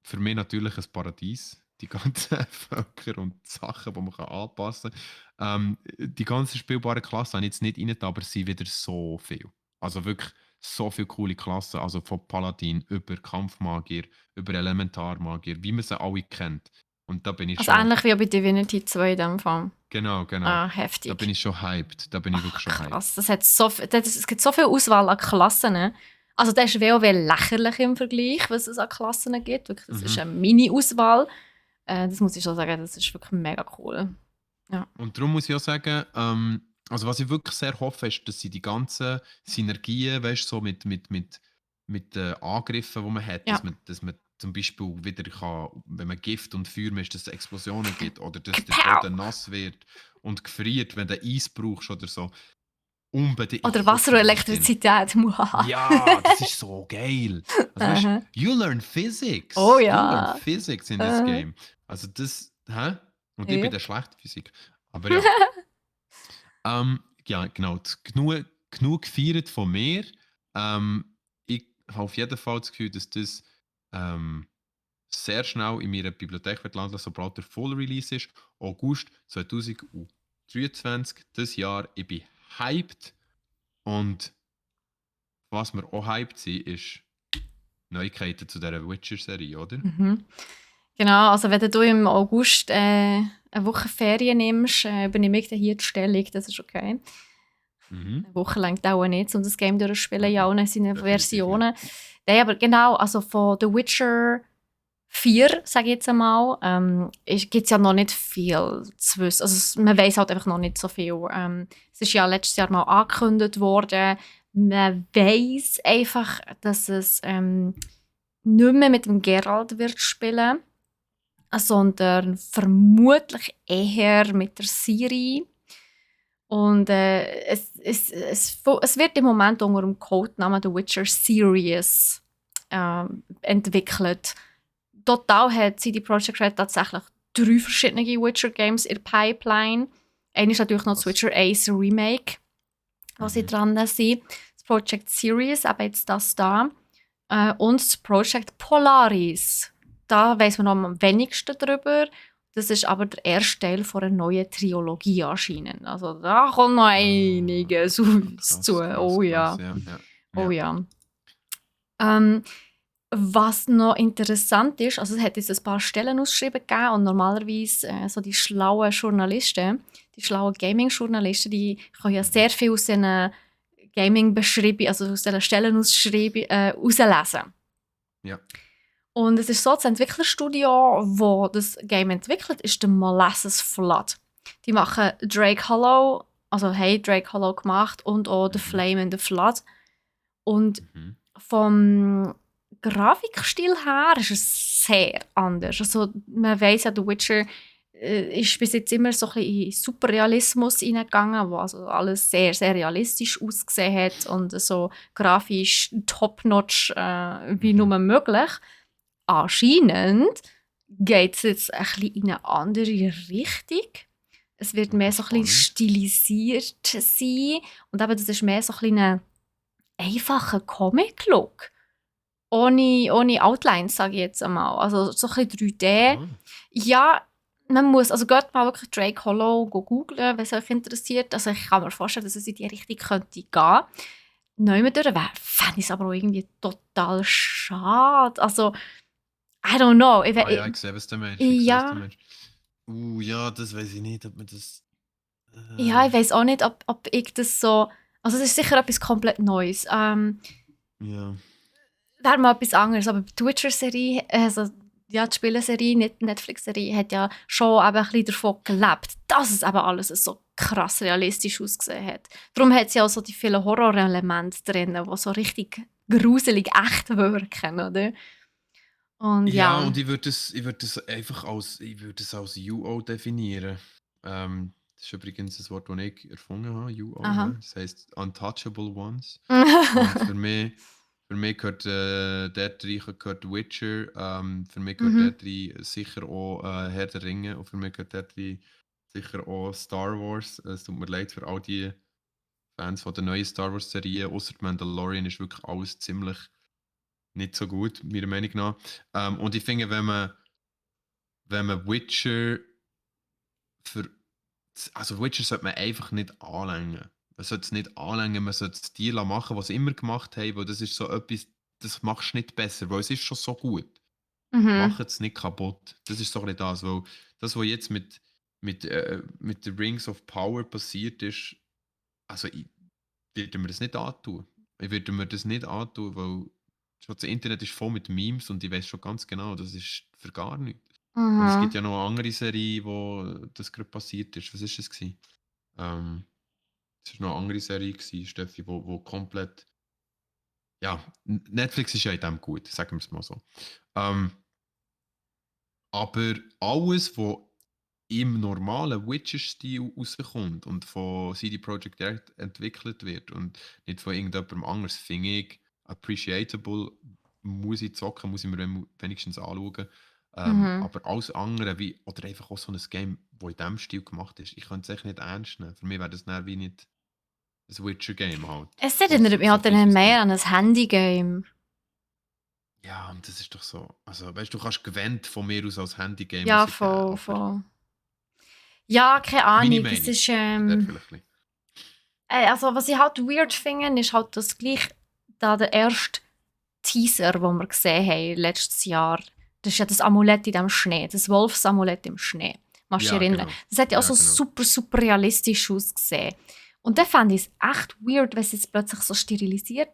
Für mich natürlich ein Paradies. Die ganzen Völker und Sachen, die man anpassen kann. Die ganzen spielbaren Klassen habe ich jetzt nicht rein, aber es sind wieder so viel. Also wirklich so viele coole Klassen. Also von Paladin über Kampfmagier, über Elementarmagier, wie man sie alle kennt. Und da bin ich Also schon. ähnlich wie bei Divinity 2 in dem Fall. Genau. Ah, Da heftig. bin ich schon hyped. Da bin ich wirklich schon hyped. Krass, es gibt so viel Auswahl an Klassen. Ne? Also das ist WoW lächerlich im Vergleich, was es an Klassen gibt. Wirklich, das ist eine Mini-Auswahl. Das muss ich schon sagen, das ist wirklich mega cool. Ja. Und darum muss ich auch sagen, also was ich wirklich sehr hoffe, ist, dass sie die ganzen Synergien, weißt du, so mit den Angriffen, die man hat, Ja. dass man zum Beispiel wieder kann, wenn man Gift und Feuer mischt, dass es Explosionen gibt oder dass der Kapow! Boden nass wird und gefriert, wenn du Eis brauchst oder so. Unbedingt. Oder Ich Wasser hoffe, und das ist drin. Elektrizität. Muhaha. Ja, das ist so geil. Also weißt Aha. you learn physics. Oh You learn ja. physics in this game. Also das, hä? Und ich bin Yep. der schlechte Physik. Aber ja. Ja, genau. Genug gefeiert von mir. Ich habe auf jeden Fall das Gefühl, dass das sehr schnell in meiner Bibliothek wird landen, sobald der Full Release ist. August 2023, das Jahr. Ich bin hyped. Und was wir auch hyped sind, ist Neuigkeiten zu dieser Witcher-Serie, oder? Mhm. Genau, also wenn du im August eine Woche Ferien nimmst, übernehme ich dann hier die Stellung, das ist okay. Mhm. Eine Woche lang dauert nicht, um das Game durchzuspielen, ja, ohne seine Definitiv Versionen. Nein, aber genau, also von The Witcher 4, sage ich jetzt einmal, gibt es ja noch nicht viel zu wissen. Also man weiß halt einfach noch nicht so viel. Es ist ja letztes Jahr mal angekündigt worden. Man weiß einfach, dass es nicht mehr mit dem Geralt wird spielen, sondern vermutlich eher mit der Ciri. Und es wird im Moment unter dem Codenamen The Witcher Series entwickelt. Total hat CD Projekt Red tatsächlich 3 verschiedene Witcher-Games in der Pipeline. Einer ist natürlich noch das Witcher Ace Remake, was sie dran sind. Das Project Series, aber jetzt das da. Und das Project Polaris. da weiss man noch am wenigsten drüber. Das ist aber der erste Teil von einer neuen Trilogie anscheinend. Also da kommt noch einiges auf uns zu. Oh ja. Oh ja. Was noch interessant ist, also es hat jetzt ein paar Stellen ausgeschrieben gegeben und normalerweise so die schlauen Journalisten, die schlauen Gaming-Journalisten, die können ja sehr viel aus diesen Gaming-Beschreibungen, also aus diesen Stellenausschreibungen herauslesen. Ja. Und es ist so, das Entwicklerstudio, das das Game entwickelt, ist der Molasses Flood. Die machen Drake Hollow, also haben Drake Hollow gemacht und auch The Flame in the Flood. Und vom Grafikstil her ist es sehr anders. Also man weiss ja, The Witcher ist bis jetzt immer so ein bisschen in Superrealismus hineingegangen, wo also alles sehr, sehr realistisch ausgesehen hat und so grafisch top-notch wie nur möglich. Anscheinend geht es jetzt ein bisschen in eine andere Richtung. Es wird mehr so ein bisschen stilisiert sein und eben das ist mehr so ein bisschen ein einfacher Comic-Look. Ohne Outlines, sage ich jetzt einmal. Also so ein bisschen 3D. Ja, man muss, also geht mal wirklich Drake Hollow googeln, wenn es euch interessiert. Also ich kann mir vorstellen, dass es in die Richtung könnte gehen. Neu durch fände ich es aber auch irgendwie total schade. Also, I don't know. Ja, ich sehe, was du meinst. Ja, das weiß ich nicht, ob man das... ja, ich weiß auch nicht, ob ich das so... Also es ist sicher etwas komplett Neues. Ja. Wäre mal etwas anderes, aber die Witcher-Serie, also ja, die Spieleserie, nicht die Netflix-Serie, hat ja schon eben ein bisschen davon gelebt, dass es eben alles so krass realistisch ausgesehen hat. Darum hat es ja auch so die vielen Horrorelemente drin, die so richtig gruselig echt wirken, oder? Und Ja, und ich würde es einfach als UO definieren. Das ist übrigens das Wort, das ich erfunden habe, UO. Aha. Ja? Das heisst Untouchable Ones. Und für mich gehört dort rein gehört The Witcher. Für mich gehört dort rein sicher auch Herr der Ringe. Und für mich gehört dort rein sicher auch Star Wars. Es tut mir leid für all die Fans von der neuen Star Wars-Serie. Ausser Mandalorian ist wirklich alles ziemlich nicht so gut, meiner Meinung nach. Und ich finde, wenn man Witcher also Witcher sollte man einfach nicht anlängen. Man sollte es nicht anlängen, man sollte es die machen, was sie immer gemacht haben, weil das ist so etwas, das machst du nicht besser, weil es ist schon so gut. Mach es nicht kaputt. Das ist so ein bisschen das, weil das, was jetzt mit den Rings of Power passiert ist, also ich würde mir das nicht antun. Ich würde mir das nicht antun, weil schon das Internet ist voll mit Memes und ich weiß schon ganz genau, das ist für gar nichts. Und es gibt ja noch eine andere Serie, wo das gerade passiert ist. Was ist das gewesen? Es war noch eine andere Serie gewesen, Steffi, wo komplett... Ja, Netflix ist ja in dem gut, sagen wir es mal so. Aber alles, was im normalen Witcher-Stil rauskommt und von CD Projekt Red entwickelt wird und nicht von irgendjemandem anderes, finde ich appreciable, muss ich zocken, muss ich mir wenigstens anschauen. Aber alles andere, oder einfach auch so ein Game, das in diesem Stil gemacht ist, ich könnte es echt nicht ernst nehmen. Für mich wäre das dann wie nicht ein Witcher-Game halt. Es erinnert mich halt dann mehr an ein Handy-Game. Ja, und das ist doch so. Also, weißt du, kannst Gwent von mir aus als Handygame Ja, rausgeben, voll. Ja, keine Ahnung. Meine Das Meinung. ist, Dort vielleicht nicht. also, was ich halt weird finde, ist halt das gleich da der erste Teaser, den wir gesehen haben letztes Jahr. Das ist ja das Amulett in dem Schnee, das Wolfsamulett im Schnee. Machst du dich erinnern? Genau. Das hat ja auch so genau. super, super realistisch ausgesehen. Und dann fand ich es echt weird, wenn es jetzt plötzlich so stilisiert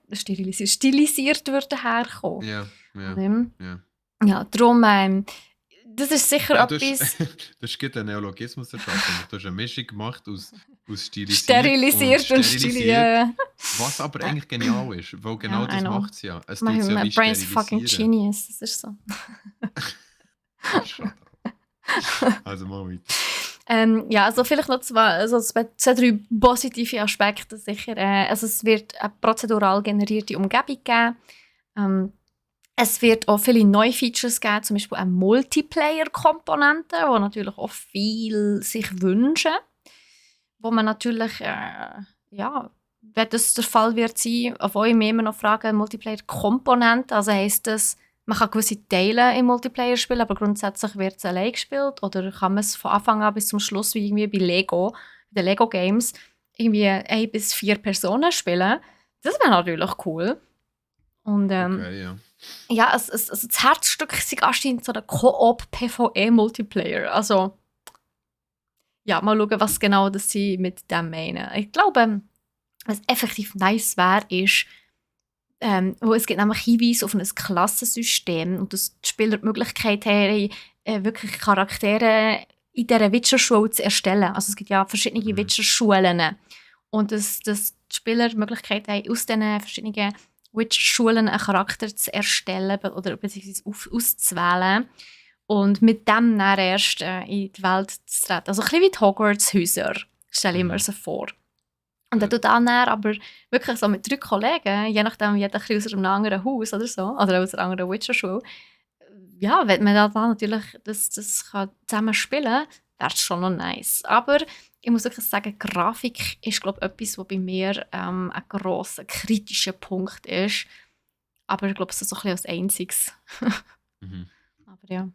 würde herkommen. Ja. Ja, darum, das ist sicher Ja, etwas... du hast gerade einen Neologismus erschaffen. Du hast eine Mischung gemacht aus stilisiert Sterilisiert und stilisiert. Was aber eigentlich genial ist, weil genau Ja, I das know. macht es ja. Es My tut ja wie brain's fucking sterilisieren. genius, das ist so. Shut up. Also mal weiter. Ja, also vielleicht noch zwei, drei positive Aspekte sicher. Also es wird eine prozedural generierte Umgebung geben. Es wird auch viele neue Features geben, zum Beispiel eine Multiplayer-Komponente, die natürlich auch viel sich wünschen. Wo man natürlich, wenn das der Fall wird sein, auf euch immer noch fragen, Multiplayer-Komponente, also heisst das man kann gewisse Teile im Multiplayer spielen, aber grundsätzlich wird es allein gespielt. Oder kann man es von Anfang an bis zum Schluss, wie irgendwie bei Lego, bei den Lego-Games, irgendwie 1 bis 4 Personen spielen. Das wäre natürlich cool. Und Okay, ja. ja, also das Herzstück ist anscheinend so der Koop-PvE-Multiplayer. Also, ja, mal schauen, was genau das sie mit dem meinen. Ich glaube, was effektiv nice wäre, ist, wo es gibt nämlich Hinweise auf ein Klassensystem und dass die Spieler die Möglichkeit haben, wirklich Charaktere in dieser Witcher-Schule zu erstellen. Also es gibt ja verschiedene Mhm. Witcher-Schulen. Und dass die Spieler die Möglichkeit haben, aus diesen verschiedenen Witcher-Schulen einen Charakter zu erstellen oder beziehungsweise auszuwählen. Und mit dem dann erst in die Welt zu treten. Also ein bisschen wie die Hogwarts-Häuser, stelle ich mir so vor. Und dann tut dann aber wirklich so mit 3 Kollegen, je nachdem, jeder ein bisschen aus einem anderen Haus oder so, oder aus einer anderen Witcher-Schule, ja, wenn man dann natürlich das kann zusammen spielen kann, wäre es schon noch nice. Aber ich muss wirklich sagen, Grafik ist, glaube ich, etwas, was bei mir ein grosser, kritischer Punkt ist. Aber ich glaube, es ist so ein bisschen als einziges. Mhm. Aber ja.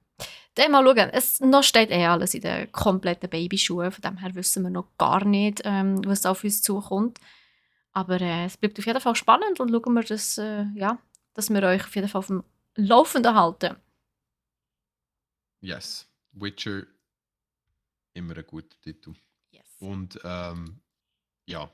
Dann mal schauen. Es noch steht alles in den kompletten Babyschuhen. Von dem her wissen wir noch gar nicht, was auf uns zukommt. Aber es bleibt auf jeden Fall spannend und schauen wir, dass wir euch auf jeden Fall auf dem Laufenden halten. Yes. Witcher, immer ein guter Titel. Yes. Und ja,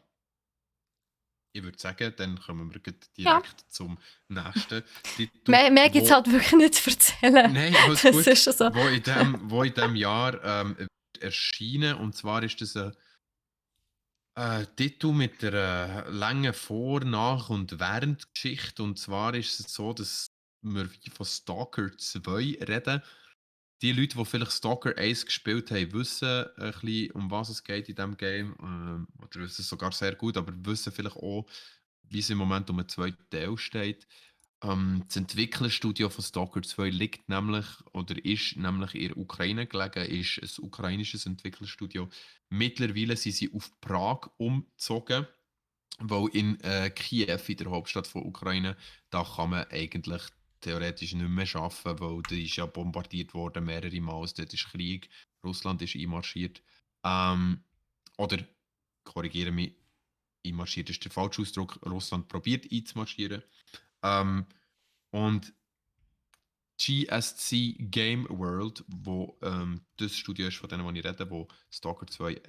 ich würde sagen, dann kommen wir gleich Ja, direkt zum nächsten Titel. mehr gibt es halt wirklich nicht zu erzählen. Nein, alles Das gut. ist schon so. Wo in dem Jahr erschienen. Und zwar ist das ein Titel mit einer langen Vor-, Nach- und Währendgeschichte. Und zwar ist es so, dass wir von Stalker 2 reden. Die Leute, die vielleicht Stalker 1 gespielt haben, wissen ein bisschen, um was es geht in diesem Game. Oder wissen es sogar sehr gut, aber wissen vielleicht auch, wie es im Moment um einen zweiten Teil steht. Das Entwicklerstudio von Stalker 2 liegt nämlich oder ist nämlich in der Ukraine gelegen, ist ein ukrainisches Entwicklerstudio. Mittlerweile sind sie auf Prag umgezogen, weil in Kiew, in der Hauptstadt von Ukraine, da kann man eigentlich theoretisch nicht mehr arbeiten, weil die ist ja bombardiert worden mehrere Mal. Dort ist Krieg, Russland ist einmarschiert. Ähm, oder, korrigiere mich, einmarschiert ist der falsche Ausdruck, Russland probiert einzumarschieren. Ähm, und GSC Game World, wo das Studio ist, von denen ich rede, wo Stalker 2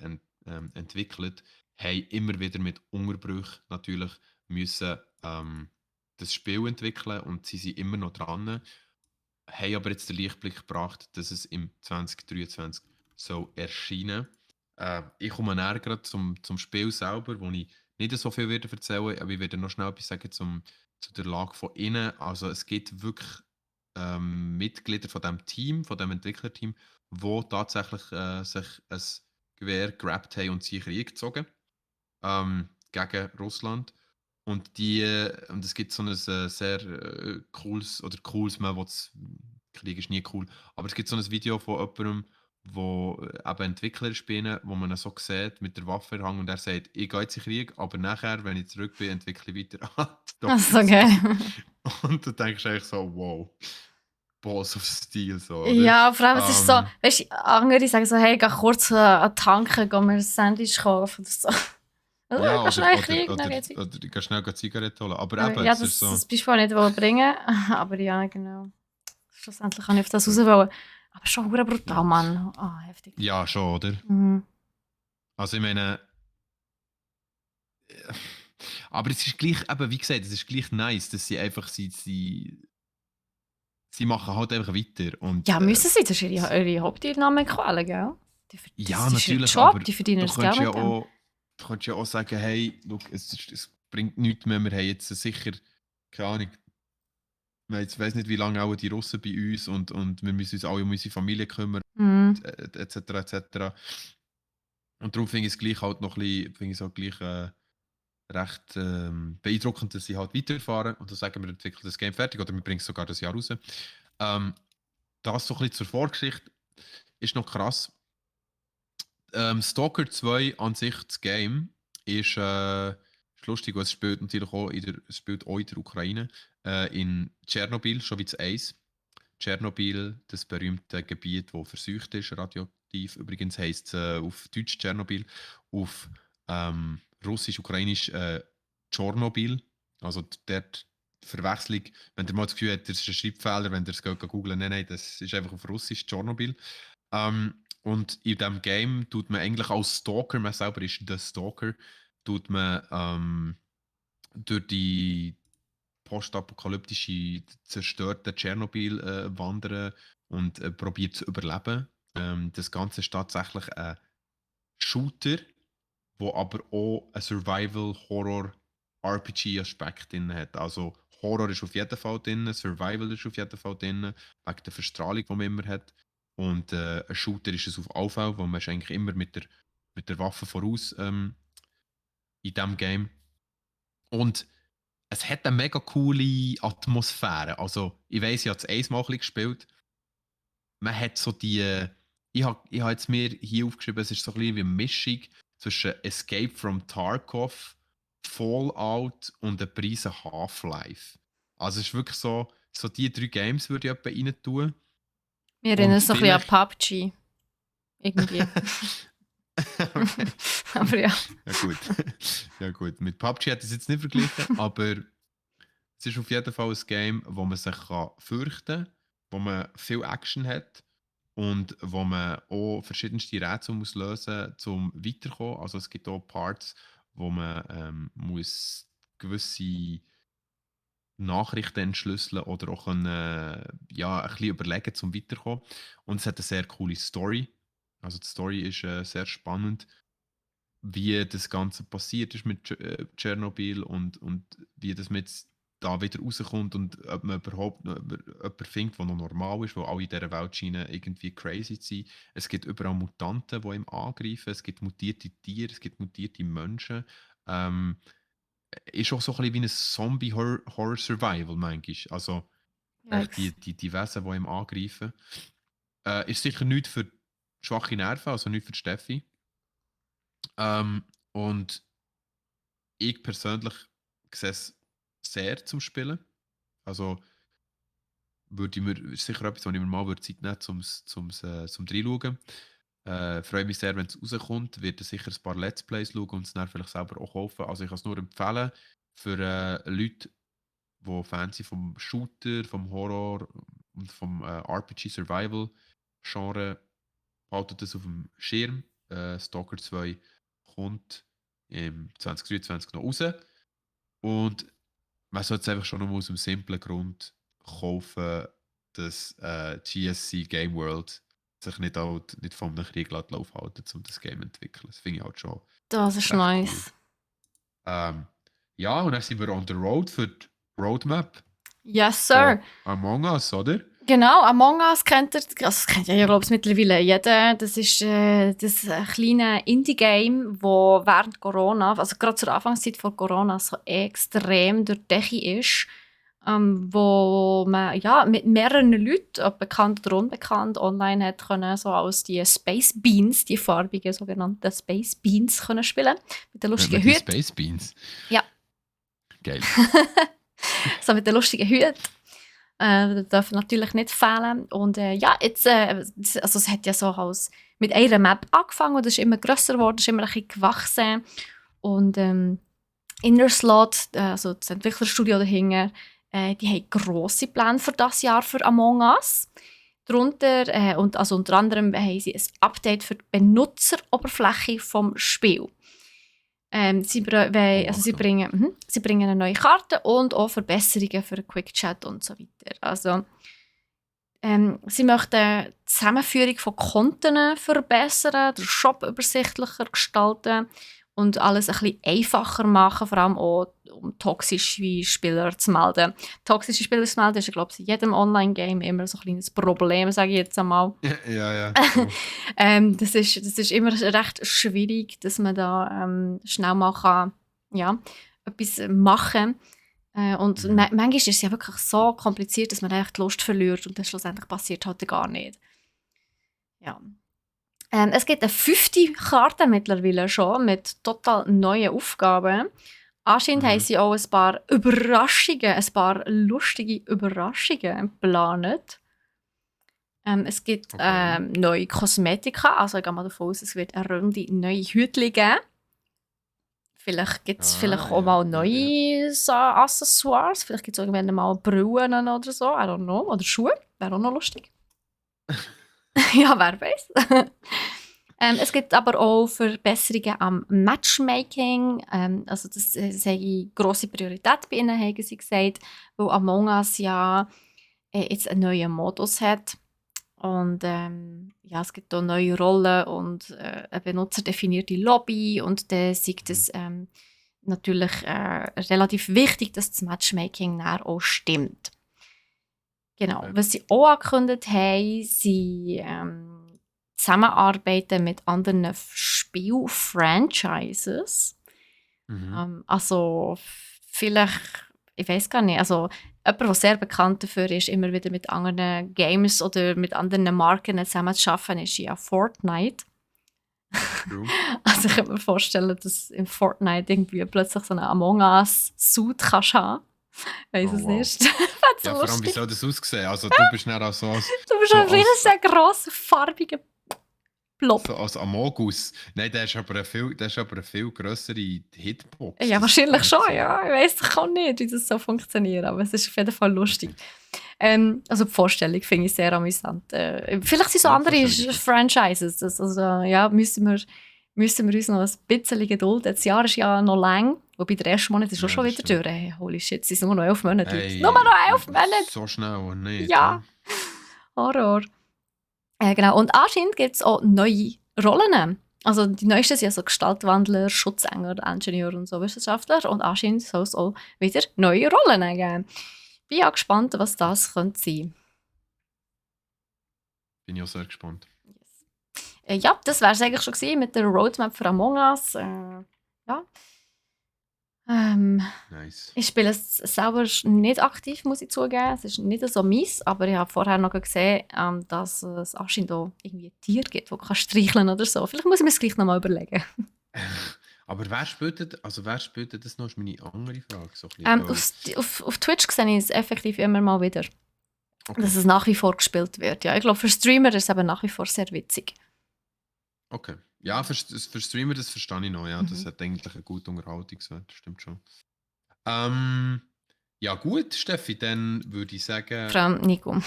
entwickelt, haben immer wieder mit Unterbrüchen natürlich müssen das Spiel entwickeln und sie sind immer noch dran, haben aber jetzt den Lichtblick gebracht, dass es im 2023 so erscheinen. Ich komme näher gerade zum Spiel selber, wo ich nicht so viel werde erzählen, aber ich werde noch schnell etwas sagen zu der Lage von innen. Also es gibt wirklich Mitglieder von dem Team, von dem Entwicklerteam, wo tatsächlich sich ein Gewehr gerappt haben und sie in den Krieg gezogen gegen Russland. Und es gibt so ein sehr cooles, man will Krieg ist nie cool, aber es gibt so ein Video von jemandem, wo eben Entwickler spielen, wo man ihn so sieht mit der Waffe in der Hand und er sagt, ich gehe jetzt in den Krieg, aber nachher, wenn ich zurück bin, entwickle ich weiter Das ist so Stalker geil. 2. Und du denkst eigentlich so, wow, Balls of Steel, so, oder? Ja, vor allem, es ist so, Ähm, weißt du, andere sagen so, hey, geh kurz an tanken, geh mir ein Sandwich kaufen oder so. Also, ja, geh schnell in den Krieg, dann geht's weiter. oder ich gehe schnell eine Zigarette holen. Aber Aber eben, ja, es ist das so, Beispiel wollte ich nicht bringen, aber ja, genau. Schlussendlich kann ich auf das raus wollen. Aber schon verdammt brutal, ja. Mann. Ah, heftig. Ja, schon, oder? Mhm. Also ich meine, aber es ist gleich, eben, wie gesagt, es ist gleich nice, dass sie einfach, sie machen halt einfach weiter. Und Ja, müssen sie, das ist ihre Haupteinnahmequelle, gell? ja, Das ist ihr natürlich, aber Job, die verdienen du das Geld könntest ja mit dem. auch, du könntest ja auch sagen, hey, look, es bringt nichts mehr, wir haben jetzt sicher, keine Ahnung, ich weiß nicht, wie lange auch die Russen bei uns und wir müssen uns alle um unsere Familie kümmern, Mhm. etc. etc. Und darum finde ich es gleich halt noch ein bisschen, finde ich es auch gleich recht beeindruckend, dass sie halt weiterfahren und dann sagen wir, entwickeln das Game fertig oder wir bringen es sogar das Jahr raus. Das so ein bisschen zur Vorgeschichte ist noch krass. Stalker 2 an sich, das Game, ist lustig, weil es spielt natürlich auch es spielt auch in der Ukraine. in Tschernobyl, schon wie das Eis. Tschernobyl, das berühmte Gebiet, das verseucht ist, radioaktiv. Übrigens heisst es auf Deutsch Tschernobyl, auf Russisch, Ukrainisch Tschernobyl. Also dort Verwechslung, wenn ihr mal das Gefühl habt, das ist ein Schreibfehler, wenn ihr es googelt, nein, das ist einfach auf Russisch Tschernobyl. Und in diesem Game tut man eigentlich als Stalker, man selber ist der Stalker, tut man durch die postapokalyptische, zerstörte Tschernobyl wandern und probiert zu überleben. Das Ganze ist tatsächlich ein Shooter, wo aber auch ein Survival-Horror-RPG-Aspekt drin hat. Also Horror ist auf jeden Fall drin, Survival ist auf jeden Fall drin, wegen der Verstrahlung, die man immer hat. Und ein Shooter ist es auf alle Fälle, wo man ist eigentlich immer mit der Waffe voraus in diesem Game. Und es hat eine mega coole Atmosphäre. Also, ich weiss, ich habe es einmal ein bisschen gespielt. Man hat so die. Ich habe jetzt mir hier aufgeschrieben, es ist so ein bisschen wie eine Mischung zwischen Escape from Tarkov, Fallout und der Preise Half-Life. Also, es ist wirklich so die 3 Games würde ich etwa rein tun. Wir erinnern Und so ein bisschen an vielleicht. PUBG. Irgendwie. Okay. Aber ja. Ja, gut. Ja, gut. Mit PUBG hat es jetzt nicht verglichen, aber es ist auf jeden Fall ein Game, wo man sich fürchten kann, wo man viel Action hat und wo man auch verschiedenste Rätsel muss lösen muss, um weiterzukommen. Also es gibt auch Parts, wo man muss gewisse Nachrichten entschlüsseln oder auch können, ja, ein bisschen überlegen, um weiterzukommen. Und es hat eine sehr coole Story. Also die Story ist sehr spannend, wie das Ganze passiert ist mit Tschernobyl und wie das mit da wieder rauskommt und ob man überhaupt noch jemanden findet, der noch normal ist, wo alle in dieser Welt scheinen irgendwie crazy zu sein. Es gibt überall Mutanten, die ihm angreifen, es gibt mutierte Tiere, es gibt mutierte Menschen. Ähm, ist auch so ein bisschen wie ein Zombie-Horror-Survival, manchmal. Also echt Yikes. die Wesen, die ihm angreifen. Ist sicher nichts für schwache Nerven, also nichts für die Steffi. Und ich persönlich sehe es sehr zum Spielen. Also würde ich mir ist sicher etwas, wo ich mir mal Zeit nehmen zum Reinschauen. Freue mich sehr, wenn es rauskommt. Werde sicher ein paar Let's Plays schauen und es dann vielleicht selber auch kaufen. Also ich kann es nur empfehlen für Leute, die Fans sind vom Shooter, vom Horror und vom RPG Survival Genre. Haltet das auf dem Schirm. Stalker 2 kommt im 2023 noch raus. Und man sollte es einfach schon nur aus dem simplen Grund kaufen, dass GSC Game World sich nicht von einem Krieg aufhalten lässt, um das Game zu entwickeln. Das finde ich halt schon Das ist recht cool. nice. Ja, und dann sind wir on the road für die Roadmap Yes, von sir. Among Us, oder? Genau, Among Us kennt ihr, also das kennt ja, glaube ich, mittlerweile jeder. Das ist das kleine Indie-Game, wo während Corona, also gerade zur Anfangszeit von Corona, so extrem durch die Decke ist. Wo man ja, mit mehreren Leuten, ob bekannt oder unbekannt, online hat können, so als die Space Beans, die farbigen sogenannten Space Beans, können spielen. Mit den lustigen Mit den Hüten. Space Beans. Ja. Geil. So mit den lustigen Hüten. Das darf natürlich nicht fehlen. Und ja, jetzt, also es hat ja so als mit einer Map angefangen und es ist immer grösser geworden, es ist immer ein bisschen gewachsen. Und Innerslot, also das Entwicklerstudio dahinter, die haben grosse Pläne für das Jahr für Among Us. Darunter, und also unter anderem haben sie ein Update für die Benutzeroberfläche vom Spiel. Sie bringen eine neue Karte und auch Verbesserungen für den Quick Chat und so weiter. Also, sie möchten die Zusammenführung von Konten verbessern, den Shop übersichtlicher gestalten und alles ein bisschen einfacher machen, vor allem auch, um toxische Spieler zu melden. Toxische Spieler zu melden ist, glaube ich, in jedem Online-Game immer so ein kleines Problem, sage ich jetzt einmal. Ja. Das ist immer recht schwierig, dass man da schnell mal kann, ja, etwas machen kann. Und manchmal ist es ja wirklich so kompliziert, dass man echt die Lust verliert und das schlussendlich passiert halt gar nicht. Ja. Es gibt eine 5. Karte mittlerweile schon mit total neuen Aufgaben. Anscheinend haben Mhm. sie auch ein paar Überraschungen, ein paar lustige Überraschungen geplant. Es gibt Okay. neue Kosmetika, also ich gehe mal davon aus, es wird eine Runde neue Hütchen geben. Vielleicht gibt es vielleicht auch Ja, mal ja, ja. neue Accessoires. Vielleicht gibt es irgendwann mal Brillen oder so, I don't know. Oder Schuhe, wäre auch noch lustig. Ja, wer weiß. Es gibt aber auch Verbesserungen am Matchmaking. Also das sei grosse Priorität bei ihnen, haben sie gesagt, weil Among Us ja jetzt einen neuen Modus hat. Und ja, es gibt auch neue Rollen und eine benutzerdefinierte Lobby. Und dann ist Mhm. es natürlich relativ wichtig, dass das Matchmaking dann auch stimmt. Genau. Okay. Was sie auch angekündigt haben, sie Zusammenarbeiten mit anderen Spiel-Franchises. Mhm. Also vielleicht, ich weiß gar nicht, also jemand, der sehr bekannt dafür ist, immer wieder mit anderen Games oder mit anderen Marken zusammenzuarbeiten, ist ja Fortnite. True. Also ich kann mir vorstellen, dass in Fortnite irgendwie plötzlich so einen Among Us-Suit kannst haben. Weiss Oh es wow. nicht. Fände so Ja, vor allem, wie lustig. soll das aussehen? Also du bist nicht auch Du bist so ein als, riesiger, grosser, farbiger Blob. so als Amogus. Nein, der ist aber eine viel grössere Hitbox. Ja, Das wahrscheinlich geht schon, so. ja. Ich weiß doch auch nicht, wie das so funktioniert, aber es ist auf jeden Fall lustig. Okay. Also die Vorstellung finde ich sehr amüsant. Vielleicht sind so Ja, die andere Vorstellung ist gut. Franchises. Also ja, müssen wir uns noch ein bisschen Geduld. Das Jahr ist ja noch lang. Wobei der erste Monat ist auch Ja, schon das wieder stimmt. durch. Hey, holy shit, es sind nur noch 11 Monate, Leute. Nur Hey, noch 11 Monate! so schnell nicht, hä? Ja, Horror. Genau. Und anscheinend gibt es auch neue Rollen. Also die neuesten sind ja so Gestaltwandler, Schutzengel, Ingenieur und so Wissenschaftler. Und anscheinend soll es auch wieder neue Rollen geben. Bin ja gespannt, was das könnte sein. Bin ich auch sehr gespannt. Yes. Ja, das wäre es eigentlich schon gewesen mit der Roadmap für Among Us. Ja. Nice. Ich spiele es selber nicht aktiv, muss ich zugeben. Es ist nicht so mies, aber ich habe vorher noch gesehen, dass es anscheinend auch irgendwie ein Tier gibt, das kann streicheln oder so. Vielleicht muss ich mir das gleich nochmal überlegen. Aber wer spielt denn das noch, ist meine andere Frage. So ein bisschen, weil, Auf Twitch sehe ich es effektiv immer mal wieder, okay, dass es nach wie vor gespielt wird. Ja, ich glaube, für Streamer ist es aber nach wie vor sehr witzig. okay. Ja, für Streamer, das verstehe ich noch. Ja, das Mhm. hat eigentlich einen guten Unterhaltungswert, stimmt schon. Ja gut, Steffi, dann würde ich sagen, Vor allem Nico.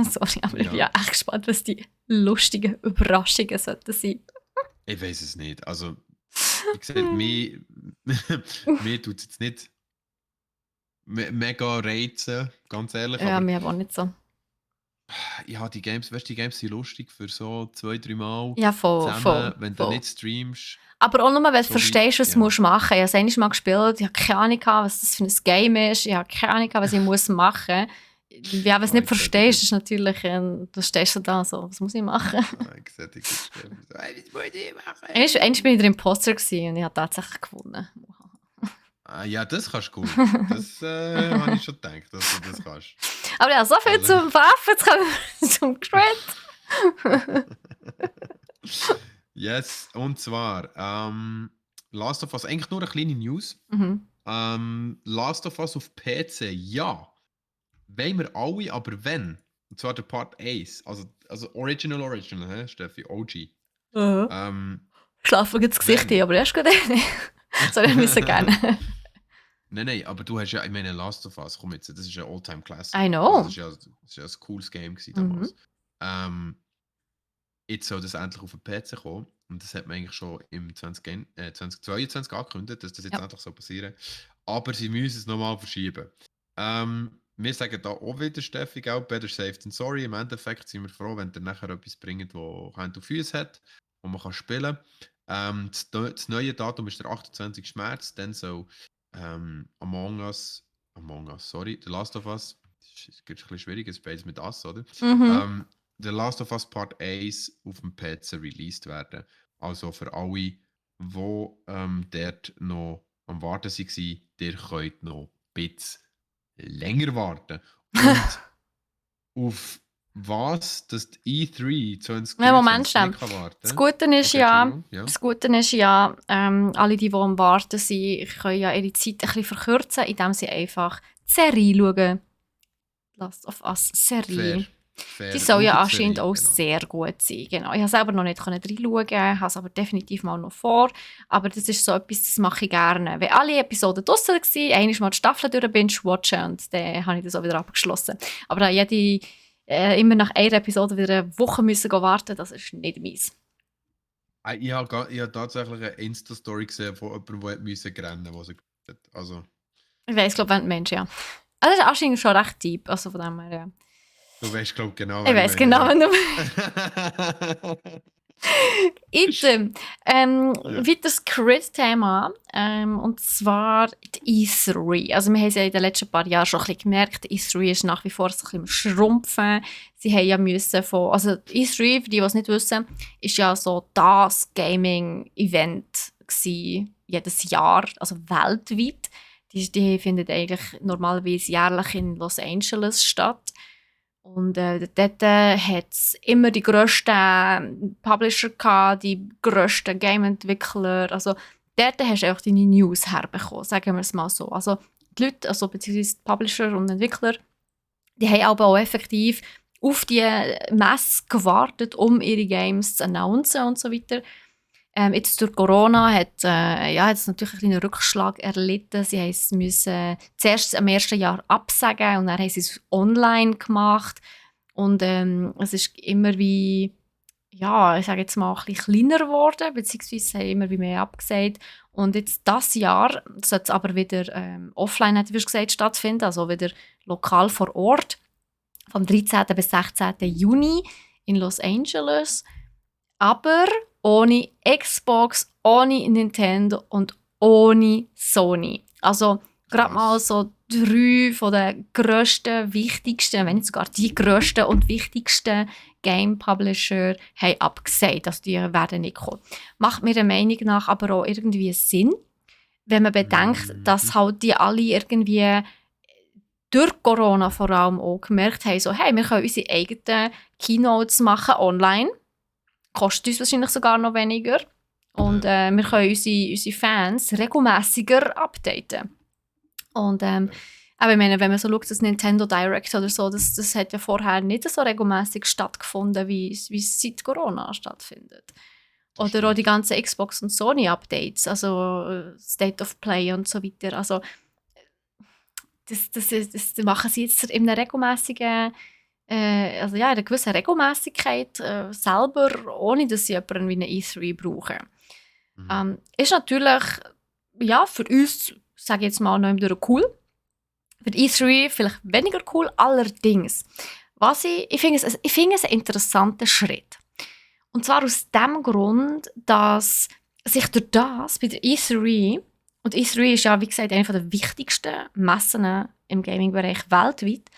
Sorry, aber ich bin ja ja, echt gespannt, was die lustigen Überraschungen sollten sein. ich weiß es nicht. Also, wie gesagt, mir tut es jetzt nicht mega reizen, ganz ehrlich, Ja, aber mir aber auch nicht so. ja, die Games, weißt du, die Games sind lustig für so 2, 3 Mal Ja, voll, zusammen, voll, wenn du voll. nicht streamst, Aber auch nur, wenn du so wie, verstehst, was du ja, machen musst. Ich habe es einmal gespielt, ich habe keine Ahnung, was das für ein Game ist, ich habe keine Ahnung, was ich machen muss. Ja, wenn du es nicht ich sehe dich verstehst, ist jetzt, natürlich, du stehst so da so, was muss ich machen? ich sehe dich jetzt, Steffi, so, hey, das muss ich machen. Einmal bin ich der Imposter gewesen und ich habe tatsächlich gewonnen. Ja, das kannst du gut. Das habe ich schon gedacht, dass du das kannst. Aber ja, so viel Also, zum Waffen, jetzt kommen wir zum Crit. yes, und zwar Last of Us, eigentlich nur eine kleine News. Mhm. Last of Us auf PC, ja. Wollen wir alle, aber wenn? Und zwar der Part 1, also Original, hä, Steffi, OG. Mhm. Ähm, Schlafen geht das Gesicht wenn? hin, aber erst gut. Soll ich müssen gerne. Nein, aber du hast ja, ich meine, Last of Us, komm jetzt, das ist ja All-Time I Classic. Also know. das ist ja ein cooles Game gewesen Mhm. damals. Jetzt soll das endlich auf den PC kommen. Und das hat man eigentlich schon im 2022 angekündigt, dass das jetzt Ja. endlich so passieren. Aber sie müssen es nochmal verschieben. Wir sagen da auch wieder, Steffi, gell, better safe than sorry. Im Endeffekt sind wir froh, wenn der nachher etwas bringt, das Hand und Füße hat, wo man kann spielen kann. Das neue Datum ist der 28. März. Dann soll sorry, The Last of Us, das ist ein bisschen schwierig, es ist beides mit Us, oder? Mhm. The Last of Us Part 1 auf dem PC released werden. Also für alle, die dort noch am Warten waren, ihr könnt noch ein bisschen länger warten. Und auf was, dass die E3 Nein, Moment 2023 schnell. nicht kann warten? Das Gute ist Okay, ja, Entschuldigung. Ja. alle die am Warten sind, können ja ihre Zeit ein bisschen verkürzen, indem sie einfach die Serie schauen. Last of Us Serie. Fair. Die soll ja Schaut die anscheinend Serie, auch genau. sehr gut sein. Genau. Ich habe selber noch nicht reinschauen, habe es aber definitiv mal noch vor. Aber das ist so etwas, das mache ich gerne. Wenn alle Episoden draussen waren, einmal mal die Staffel durch binge-watchen und dann habe ich das auch wieder abgeschlossen. Aber da immer nach einer Episode wieder eine Woche müssen warten, das ist nicht meins. Ich habe tatsächlich eine Insta-Story gesehen von jemandem, der musste rennen musste. Also, Ich weiss, glaube ich, Mensch, ja. Also, das ist anscheinend schon recht deep, also von dem her, ja. du weißt, glaube ich, genau, Ich was ich weiss meine. genau, wenn du... Ja. Item. Ja. Weiteres Crit-Thema. Und zwar die E3. Also wir haben es ja in den letzten paar Jahren schon ein bisschen gemerkt, die E3 ist nach wie vor so ein bisschen am Schrumpfen. Sie haben ja müssen also die E3, für die es nicht wissen, ist ja so das Gaming-Event gewesen, jedes Jahr, also weltweit. Die findet eigentlich normalerweise jährlich in Los Angeles statt. Und dort hat es immer die grössten Publisher gehabt, die grössten Game-Entwickler. Also dort hast du einfach deine News herbekommen, sagen wir es mal so. Also die Leute, also beziehungsweise die Publisher und Entwickler, die haben aber auch effektiv auf die Messe gewartet, um ihre Games zu announcen und so weiter. Jetzt durch Corona hat es natürlich einen kleinen Rückschlag erlitten. Sie müssen zuerst am ersten Jahr absagen und dann haben sie es online gemacht. Und es ist immer wie, ja, ich sage jetzt mal, ein bisschen kleiner geworden, beziehungsweise haben immer wie mehr abgesagt. Und jetzt dieses Jahr soll es aber wieder offline, hat gesagt, stattfinden, also wieder lokal vor Ort, vom 13. bis 16. Juni in Los Angeles. Aber ohne Xbox, ohne Nintendo und ohne Sony. Also gerade mal so 3 von den grössten, wichtigsten, wenn nicht sogar die grössten und wichtigsten Game-Publisher haben abgesagt. Also die werden nicht kommen. Macht mir der Meinung nach aber auch irgendwie Sinn, wenn man bedenkt, dass halt die alle irgendwie durch Corona vor allem auch gemerkt haben, so, hey, wir können unsere eigenen Keynotes machen online. Kostet uns wahrscheinlich sogar noch weniger. Und wir können unsere Fans regelmässiger updaten. Und aber ich meine, wenn man so schaut, das Nintendo Direct oder so, das hat ja vorher nicht so regelmäßig stattgefunden, wie es seit Corona stattfindet. Oder auch die ganzen Xbox und Sony Updates, also State of Play und so weiter. Also das machen sie jetzt in einer regelmäßigen also ja, in einer gewissen Regelmäßigkeit selber, ohne dass sie jemanden wie eine E3 brauchen. Ist natürlich ja, für uns, sage ich jetzt mal, noch immer cool. Für die E3 vielleicht weniger cool, allerdings. Ich finde es einen interessanten Schritt. Und zwar aus dem Grund, dass sich durch das bei der E3, und E3 ist ja, wie gesagt, eine der wichtigsten Messen im Gaming-Bereich weltweit,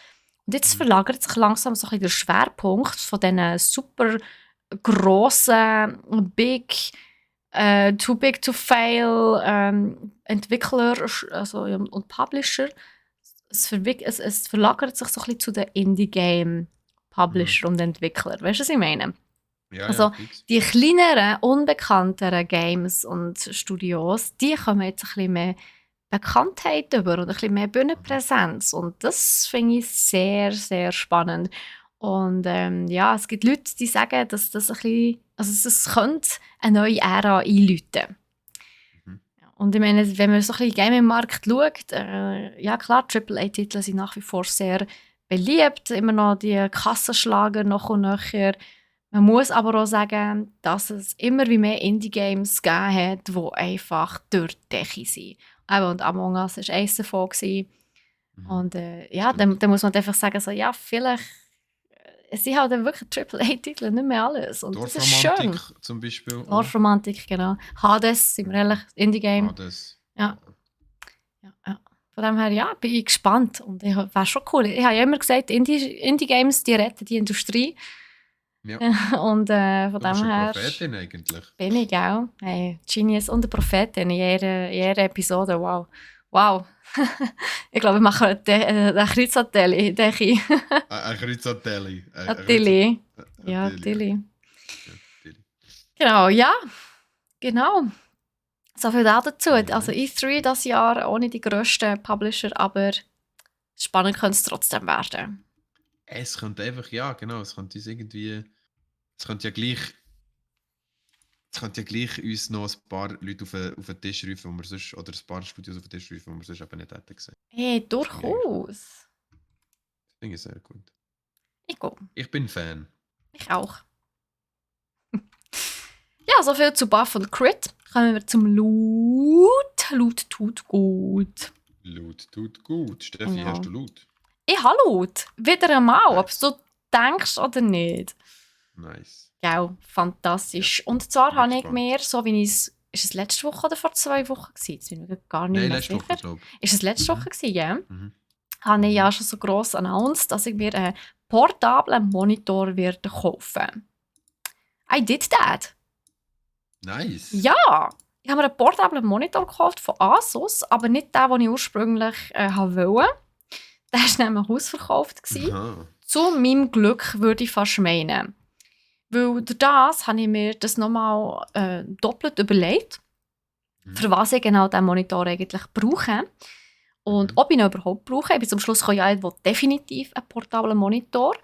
und jetzt verlagert sich langsam so ein bisschen der Schwerpunkt von diesen super grossen, too big to fail Entwickler und Publisher. Es verlagert sich so ein bisschen zu den Indie-Game-Publisher und Entwickler. Weißt du, was ich meine? Ja, also fix. die kleineren, unbekannteren Games und Studios, die kommen jetzt ein bisschen mehr Bekanntheit über und ein bisschen mehr Bühnenpräsenz. Und das finde ich sehr, sehr spannend. Und ja, es gibt Leute, die sagen, dass das ein bisschen, also es könnte eine neue Ära einläuten. Und ich meine, wenn man so ein bisschen Gaming-Markt schaut, ja klar, AAA-Titel sind nach wie vor sehr beliebt, immer noch die Kassenschlager noch und nöcher. Man muss aber auch sagen, dass es immer wie mehr Indie-Games gegeben hat, die einfach durch die Decke sind. Und Among Us war eines davon. Und ja, dann muss man einfach sagen, so, ja, vielleicht es sind halt wirklich AAA-Titel, nicht mehr alles. Und das ist schön. Dorfromantik zum Beispiel. Dorfromantik, genau. Hades, sind wir ehrlich, Indie-Game. Hades. Ja. Von dem her, ja, bin ich gespannt. Und wäre schon cool. Ich habe ja immer gesagt, Indie-Games, die retten die Industrie. Ja. Und von Du dem bist eine her Prophetin eigentlich. bin ich auch. Hey, Genius und eine Prophetin in jeder Episode. Wow. Wow. Ich glaube, wir machen ein Kreuzhotel, denke ich. Ein Kreuzhotel. Ein Tilly. Ja, Tilly. Genau, ja. Genau. So viel dazu. Also E3 das Jahr ohne die grössten Publisher, aber spannend könnte es trotzdem werden. Es könnte einfach, ja genau, es könnte uns irgendwie, es könnte ja gleich uns noch ein paar Leute auf den Tisch rufen, wo wir sonst, oder ein paar Studios auf den Tisch rufen, die wir sonst eben nicht hätten gesehen. Hey, durchaus. Das finde ich sehr gut. Ich gehe. Ich bin Fan. Ich auch. Ja, so viel zu Buff und Crit. Kommen wir zum Loot. Loot tut gut. Loot tut gut. Steffi, Ja. hast du Loot? Ich habe Loot. Wieder einmal, ob du denkst oder nicht. Nice. Ja, fantastisch. Und zwar Bin habe ich gespannt. mir, so wie ich es... Ist es letzte Woche oder vor 2 Wochen gewesen? Jetzt bin ich mir gar nicht Nein, mehr letzte sicher. Woche, glaube ich. Ist es letzte Woche gewesen, ja? Mhm. Habe ich ja schon so gross announced, dass ich mir einen portablen Monitor werde kaufen. I did that. Nice. Ja, ich habe mir einen portablen Monitor gekauft von Asus, aber nicht den, den ich ursprünglich wollte. Der war nämlich ausverkauft. Aha. Zu meinem Glück würde ich fast meinen. Weil durch das habe ich mir das nochmal doppelt überlegt, für was ich genau diesen Monitor eigentlich brauche. Und ob ich ihn überhaupt brauche. Ich bin zum Schluss gekommen, ja, ich will definitiv einen portablen Monitor.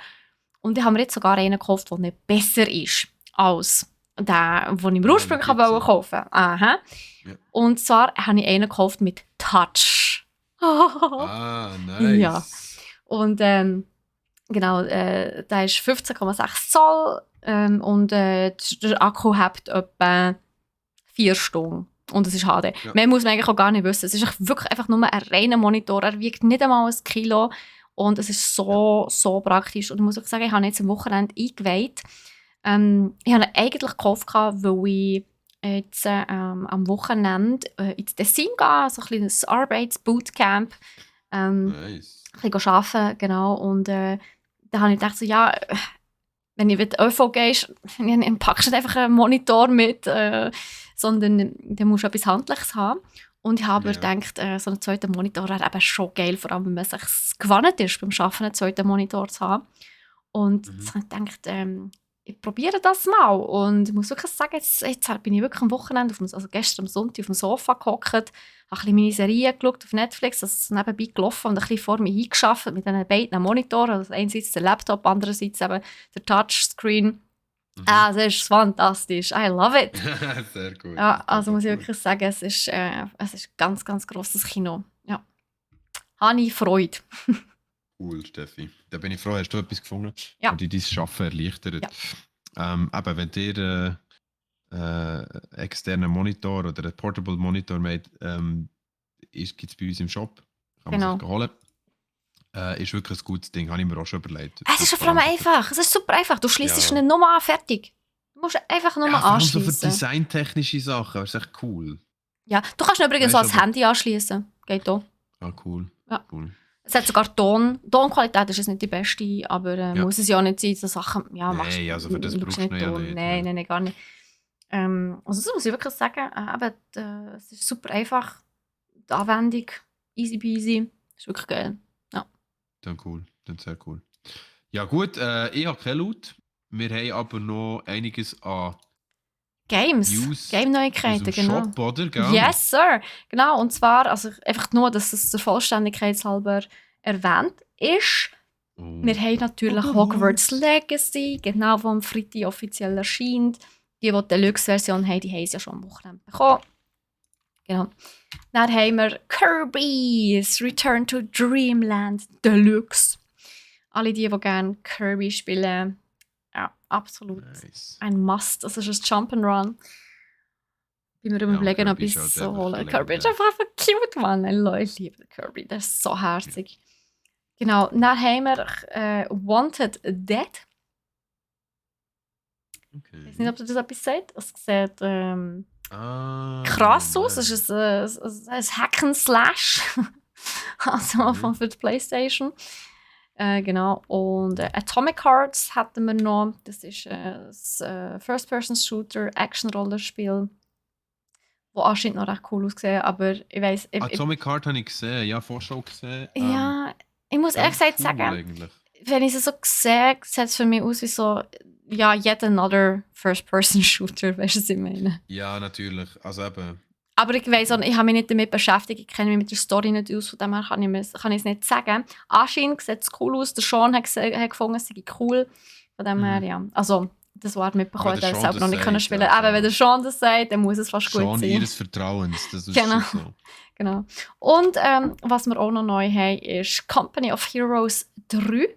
Und ich habe mir jetzt sogar einen gekauft, der nicht besser ist als der, den ich mir ursprünglich kaufen wollte. Aha. Ja. Und zwar habe ich einen gekauft mit Touch. Ah, nice. Ja. Und genau, der ist 15,6 Zoll und der Akku hat etwa 4 Stunden. Und es ist HD. Ja. Mehr muss man eigentlich auch gar nicht wissen. Es ist wirklich einfach nur ein reiner Monitor. Er wiegt nicht einmal 1 Kilo. Und es ist so praktisch. Und ich muss auch sagen, ich habe ihn jetzt am Wochenende eingeweiht. Ich habe ihn eigentlich gekauft, weil ich jetzt am Wochenende ins Tessin gehe. So ein kleines Arbeitsbootcamp. Nice. Ein bisschen arbeiten, genau. Und da habe ich gedacht, so, ja, wenn du mit ÖV gehst, dann packst du nicht einfach einen Monitor mit, sondern dann musst du etwas Handliches haben. Und ich habe gedacht, so einen zweiten Monitor wäre eben schon geil, vor allem wenn man sich gewohnt ist, beim Arbeiten einen zweiten Monitor zu haben. Und jetzt habe ich gedacht, ich probiere das mal. Und ich muss wirklich sagen, jetzt bin ich wirklich am Wochenende, also gestern am Sonntag, auf dem Sofa gehockt, habe ein bisschen meine Serie geschaut auf Netflix, das ist nebenbei gelaufen und ein bisschen vor mir hingeschafft mit diesen beiden Monitoren. Also einerseits der Laptop, andererseits eben der Touchscreen. Das ist fantastisch. I love it. Sehr gut. Ja, also muss ich wirklich sagen, es ist ganz, ganz grosses Kino. Ja. Habe ich Freude. Cool, Steffi. Da bin ich froh, hast du etwas gefunden, Ja. das dein Arbeiten erleichtert. Aber wenn ihr externen Monitor oder einen Portable Monitor meint, gibt es bei uns im Shop. Kann man sich holen. Ist wirklich ein gutes Ding, habe ich mir auch schon überlegt. Es ist vor allem einfach. Es ist super einfach. Du schließt es nicht nur an, fertig. Du musst einfach nur anschließen. So für designtechnische Sachen, das ist echt cool. Ja, du kannst ihn übrigens als Handy anschließen. Geht auch. Ah, cool. Ja. Cool. Es hat sogar Tonqualität ist jetzt nicht die beste, aber muss es ja nicht sein, so Sachen, ja, machst du. Nein, also für das brauchst du ja nicht. Nein, gar nicht. Also das muss ich wirklich sagen, es ist super einfach, die Anwendung, easy peasy, ist wirklich geil. Ja. Dann cool, dann sehr cool. Ja gut, ich habe kein Loot, wir haben aber noch einiges an Games, Game-Neuigkeiten, genau. Shop, oder? Gell? Yes, sir. Genau, und zwar, also einfach nur, dass es der Vollständigkeit halber erwähnt ist. Wir haben natürlich Hogwarts Legacy, genau, wo am Freitag offiziell erscheint. Die Deluxe-Version haben, die haben es ja schon am Wochenende bekommen. Genau. Dann haben wir Kirby's Return to Dreamland Deluxe. Alle die gerne Kirby spielen, ja, absolut ein Must. Das ist ein Jump'n'Run. Bin mir überlegen, ob ich es so hole. Kirby ist einfach cute, Mann. Ich liebe Kirby, der ist so herzig. Genau, dann haben wir Wanted Dead. Okay. Ich weiß nicht, ob du das etwas sagt. Es sieht krass aus. Es ist ein Hack-and-Slash. Also für die Playstation. Genau. Und Atomic Hearts hatten wir noch. Das ist ein First-Person-Shooter, Action-Rollerspiel. die anscheinend noch recht cool aussehen, aber ich weiss... Atomic Heart habe ich gesehen, ja, Vorschau gesehen. Ja, ich muss ehrlich Sehr gesagt cool sagen, eigentlich. wenn ich es so sehe, sieht es für mich aus wie so, ja, yet another First-Person-Shooter, weißt du, was ich meine? Ja, natürlich. Also eben, Aber ich weiss auch, ich habe mich nicht damit beschäftigt, ich kenne mich mit der Story nicht aus, von dem her kann ich es nicht sagen. Anscheinend sieht es cool aus, der Sean hat gefunden, es sei cool. Von dem her, ja. Also, das war mitbekommen, wenn der der Sean selber noch das nicht können sagt, spielen. Aber wenn der also Sean das sagt, dann muss es fast gut Sean sein. ihres Vertrauens, das ist Genau. schon so. Genau. Und was wir auch noch neu haben, ist Company of Heroes 3.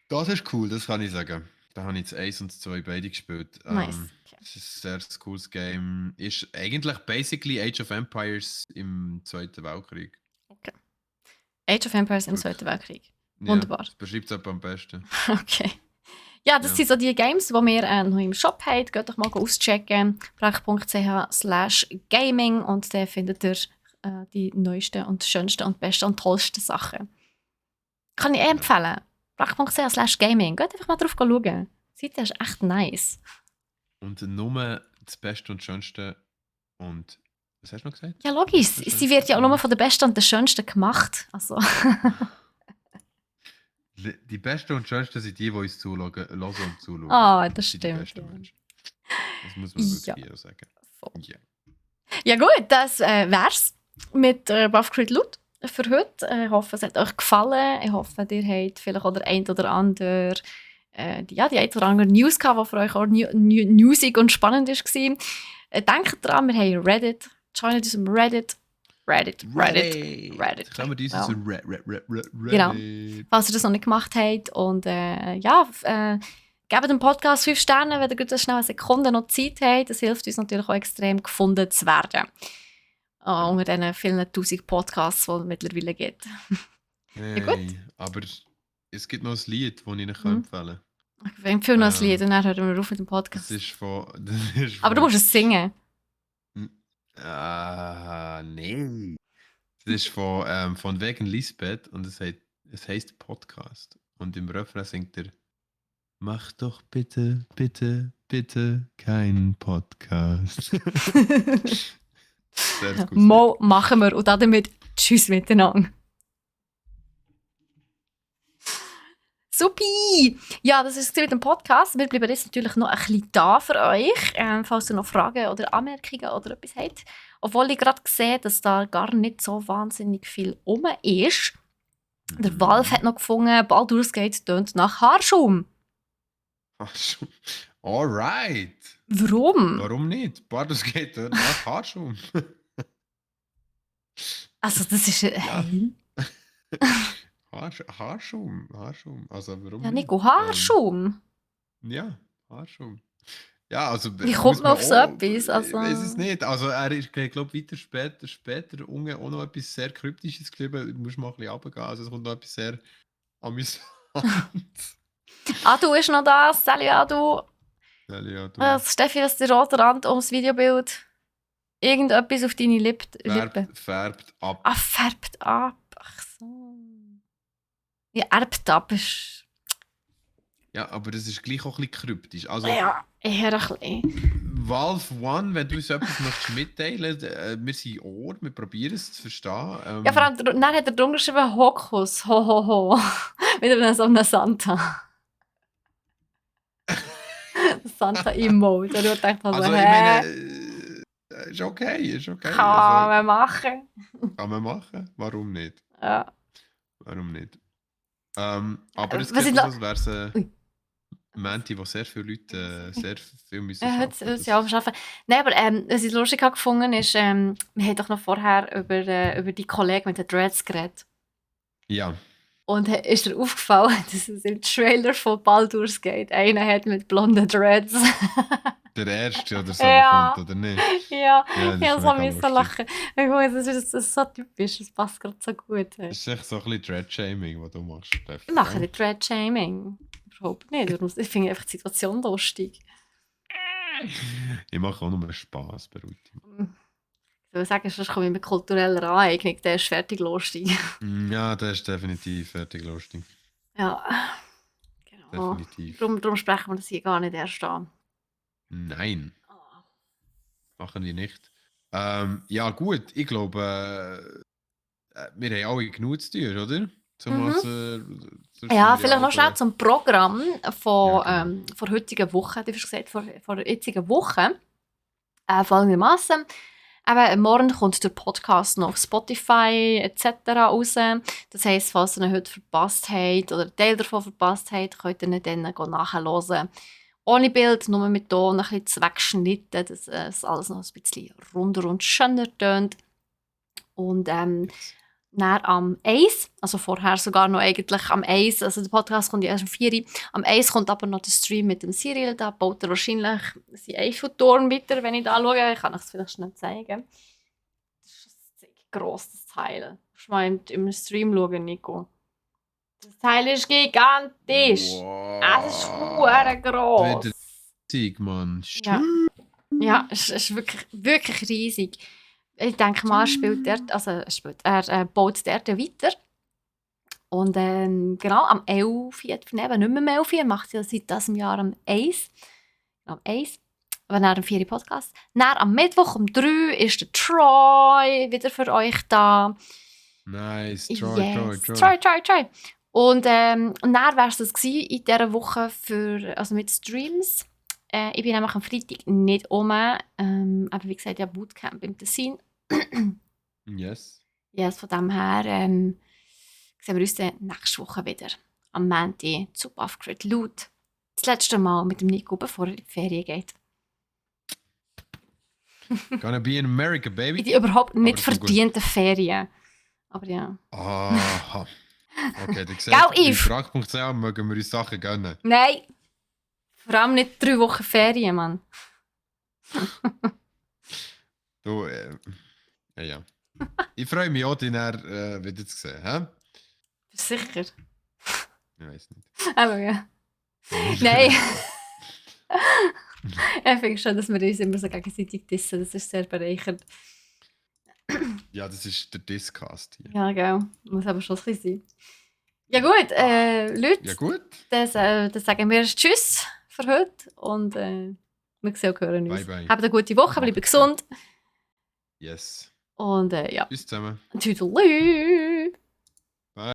Das ist cool, das kann ich sagen. Da habe ich jetzt 1 und 2 beide gespielt. Nice. Okay. Das ist ein sehr cooles Game. Ist eigentlich basically Age of Empires im Zweiten Weltkrieg. Okay. Age of Empires im Wirklich. Zweiten Weltkrieg. Ja, Wunderbar. das beschreibt es am besten. Okay. Ja, das Ja. sind so die Games, die wir noch im Shop haben. Geht doch mal auschecken. brech.ch/gaming und dann findet ihr die neuesten und schönsten und besten und tollsten Sachen. Kann ich empfehlen. brech.ch/gaming. Geht einfach mal drauf schauen. Die Seite ist echt nice. Und nur das Beste und Schönste und was hast du noch gesagt? Ja, logisch. Das Beste und Sie wird ja auch Schönste nur von den Besten und den Schönsten gemacht. Also. Die Besten und Schönsten sind die uns hören und zuschauen. Ah, das Das sind die stimmt. besten Ja. Menschen. Das muss man Ja. wirklich sagen. Voll. Ja. Ja gut, das wär's mit Buffcrit Loot für heute. Ich hoffe, es hat euch gefallen. Ich hoffe, ihr habt vielleicht auch der ein oder andere die ein oder andere News gehabt, die für euch auch newsig und spannend war. Denkt dran, wir haben Reddit. Join unserem Reddit. Reddit. Können wir dieses Genau. Reddit. Genau. Falls ihr das noch nicht gemacht habt. Und gebt dem Podcast 5 Sterne, wenn ihr gut schnell eine Sekunde noch Zeit habt. Das hilft uns natürlich auch extrem, gefunden zu werden. Unter diesen vielen tausend Podcasts, die es mittlerweile gibt. Hey, Ja, gut. aber es gibt noch ein Lied, das ich Ihnen Mhm. empfehlen kann. Ich empfehle noch ein Lied und dann hören wir auf mit dem Podcast. Das ist von. Aber du musst es singen. Nee. Das ist von wegen Lisbeth und es heißt Podcast. Und im Refrain singt er: Mach doch bitte, bitte, bitte keinen Podcast. Sehr gut. Mo machen wir und damit tschüss miteinander. Supi! Ja, das war es mit dem Podcast. Wir bleiben jetzt natürlich noch ein bisschen da für euch, falls ihr noch Fragen oder Anmerkungen oder etwas habt. Obwohl ich gerade sehe, dass da gar nicht so wahnsinnig viel rum ist. Der Valve hat noch gefunden, Baldur's Gate tönt nach Haarschaum. Haarschaum. Alright. Warum? Warum nicht? Baldur's Gate nach Haarschaum. Also das ist... Haarschaum. Also warum Ja, nicht? Nico, Haarschaum. Ja, Haarschaum. Ja, also Wie kommt man auf so etwas? Also... Ich weiß es nicht. Also er ist, glaube weiter später auch noch etwas sehr Kryptisches geschrieben. Du musst mal ein bisschen runtergehen. Also es kommt noch etwas sehr amüsantes. Adu ist noch da. Salut Adu. Salut, Steffi, was ist der rote Rand ums Videobild? Irgendetwas auf deine Lippen. Färbt ab. Ah, färbt ab. Ach so. Ja, erbt ab ist... Ja, aber das ist gleich auch ein bisschen kryptisch. Also, Ja, eher ein bisschen. Valve One, wenn du uns etwas möchtest mitteilen, wir sind Ohr, wir probieren es zu verstehen. Ja, vor allem, dann hat er drunter geschrieben Hokus, ho, ho, ho. Wieder so ein Santa. Santa-Emote. Und ich dachte also, ich meine, ist okay. Kann man machen. Kann man machen, warum nicht? Ja. Warum nicht? Aber es Was geht ich so, als wäre es ein Menti, wo sehr viele Leute sehr viel müssen arbeiten. Ja, arbeiten. Nein, aber was ich lustig habe gefunden ist, wir haben doch noch vorher über die Kollegen mit den Dreads geredet. Ja. Und ist dir aufgefallen, dass es im Trailer von Baldur's Gate einer hat mit blonden Dreads? Der erste oder so Ja. kommt, oder nicht? Ja, Ja, ich musste lachen. Das ist so typisch, das passt gerade so gut. Das ist echt so ein bisschen Dread-Shaming, was du machst, Steffi. Ich mache nicht Dread-Shaming. Überhaupt nicht. Ich finde einfach die Situation lustig. Ich mache auch nur Spass bei Ruti. Ich würde sagen, sonst komme ich mit kultureller Aneignung, der ist fertig lustig. Ja, der ist definitiv fertig lustig. Ja, genau. Definitiv. Darum sprechen wir das hier gar nicht erst an. Nein. Machen wir nicht. Ja gut, ich glaube, wir haben alle genug zu tun, oder? Mhm. So Ja, die vielleicht noch schnell Alben. zum Programm Ja, von, genau. von der heutigen Woche. Du hast gesagt, von der jetzigen Woche. Folgendermaßen. Aber morgen kommt der Podcast noch auf Spotify etc. raus. Das heisst, falls ihr ihn heute verpasst habt oder einen Teil davon verpasst habt, könnt ihr ihn dann nachhören. Ohne Bild, nur mit Ton, ein bisschen zweckschnitten, dass es alles noch ein bisschen runder und schöner tönt. Und Yes. dann am 1, also vorher sogar noch eigentlich am 1, also der Podcast kommt ja erst am 4. Am 1 kommt aber noch der Stream mit dem Cyril, da baut er wahrscheinlich seinen Eiffelturm weiter, wenn ich da schaue. Ich kann euch das vielleicht schnell zeigen. Das ist ein ziemlich grosses Teil. Ich meine, im Stream schauen, Nico. Das Teil ist gigantisch. Es ist verdammt Wieder gross. Sieg, Mann. Ja, ja, es ist wirklich, wirklich riesig. Ich denke mal, er baut dort weiter. Und genau, am 11. nicht mehr am 11. Er macht ja seit diesem Jahr am 1. Am 1. Aber nach dem 4. Podcast. Dann am Mittwoch um 3 ist der Troy wieder für euch da. Nice. Yes. Troy. Troy. Und dann wäre es das gewesen in dieser Woche also mit Streams. Ich bin nämlich am Freitag nicht aber wie gesagt, ja, Bootcamp im Tessin. Yes. Yes, von dem her sehen wir uns dann nächste Woche wieder. Am Montag zu Buffgrid Loot. Das letzte Mal mit dem Nico, bevor er in die Ferien geht. Gonna be in America, In baby. die überhaupt nicht das kommt gut. verdienten Ferien. Aber ja. Aha. Okay, du siehst, Gell, bei Yves? frag.ch mögen wir uns Sachen gönnen. Nein! Vor allem nicht 3 Wochen Ferien, Mann. Du, ja. Ich freue mich auch, dich dann wieder zu sehen. Hä? Bist du sicher? Ich weiß nicht. Aber ja. Nein! Ich finde schon, dass wir uns immer so gegenseitig dissen. Das ist sehr bereichernd. Ja, das ist der Discast hier. Ja, gell. Muss aber schon ein bisschen sein. Ja gut, Leute, Ja, gut. dann sagen wir Tschüss für heute und wir sehen und hören uns. Bye, bye. Habt eine gute Woche, bleibt gesund Yes. und ja. Tschüss zusammen. Tschüss.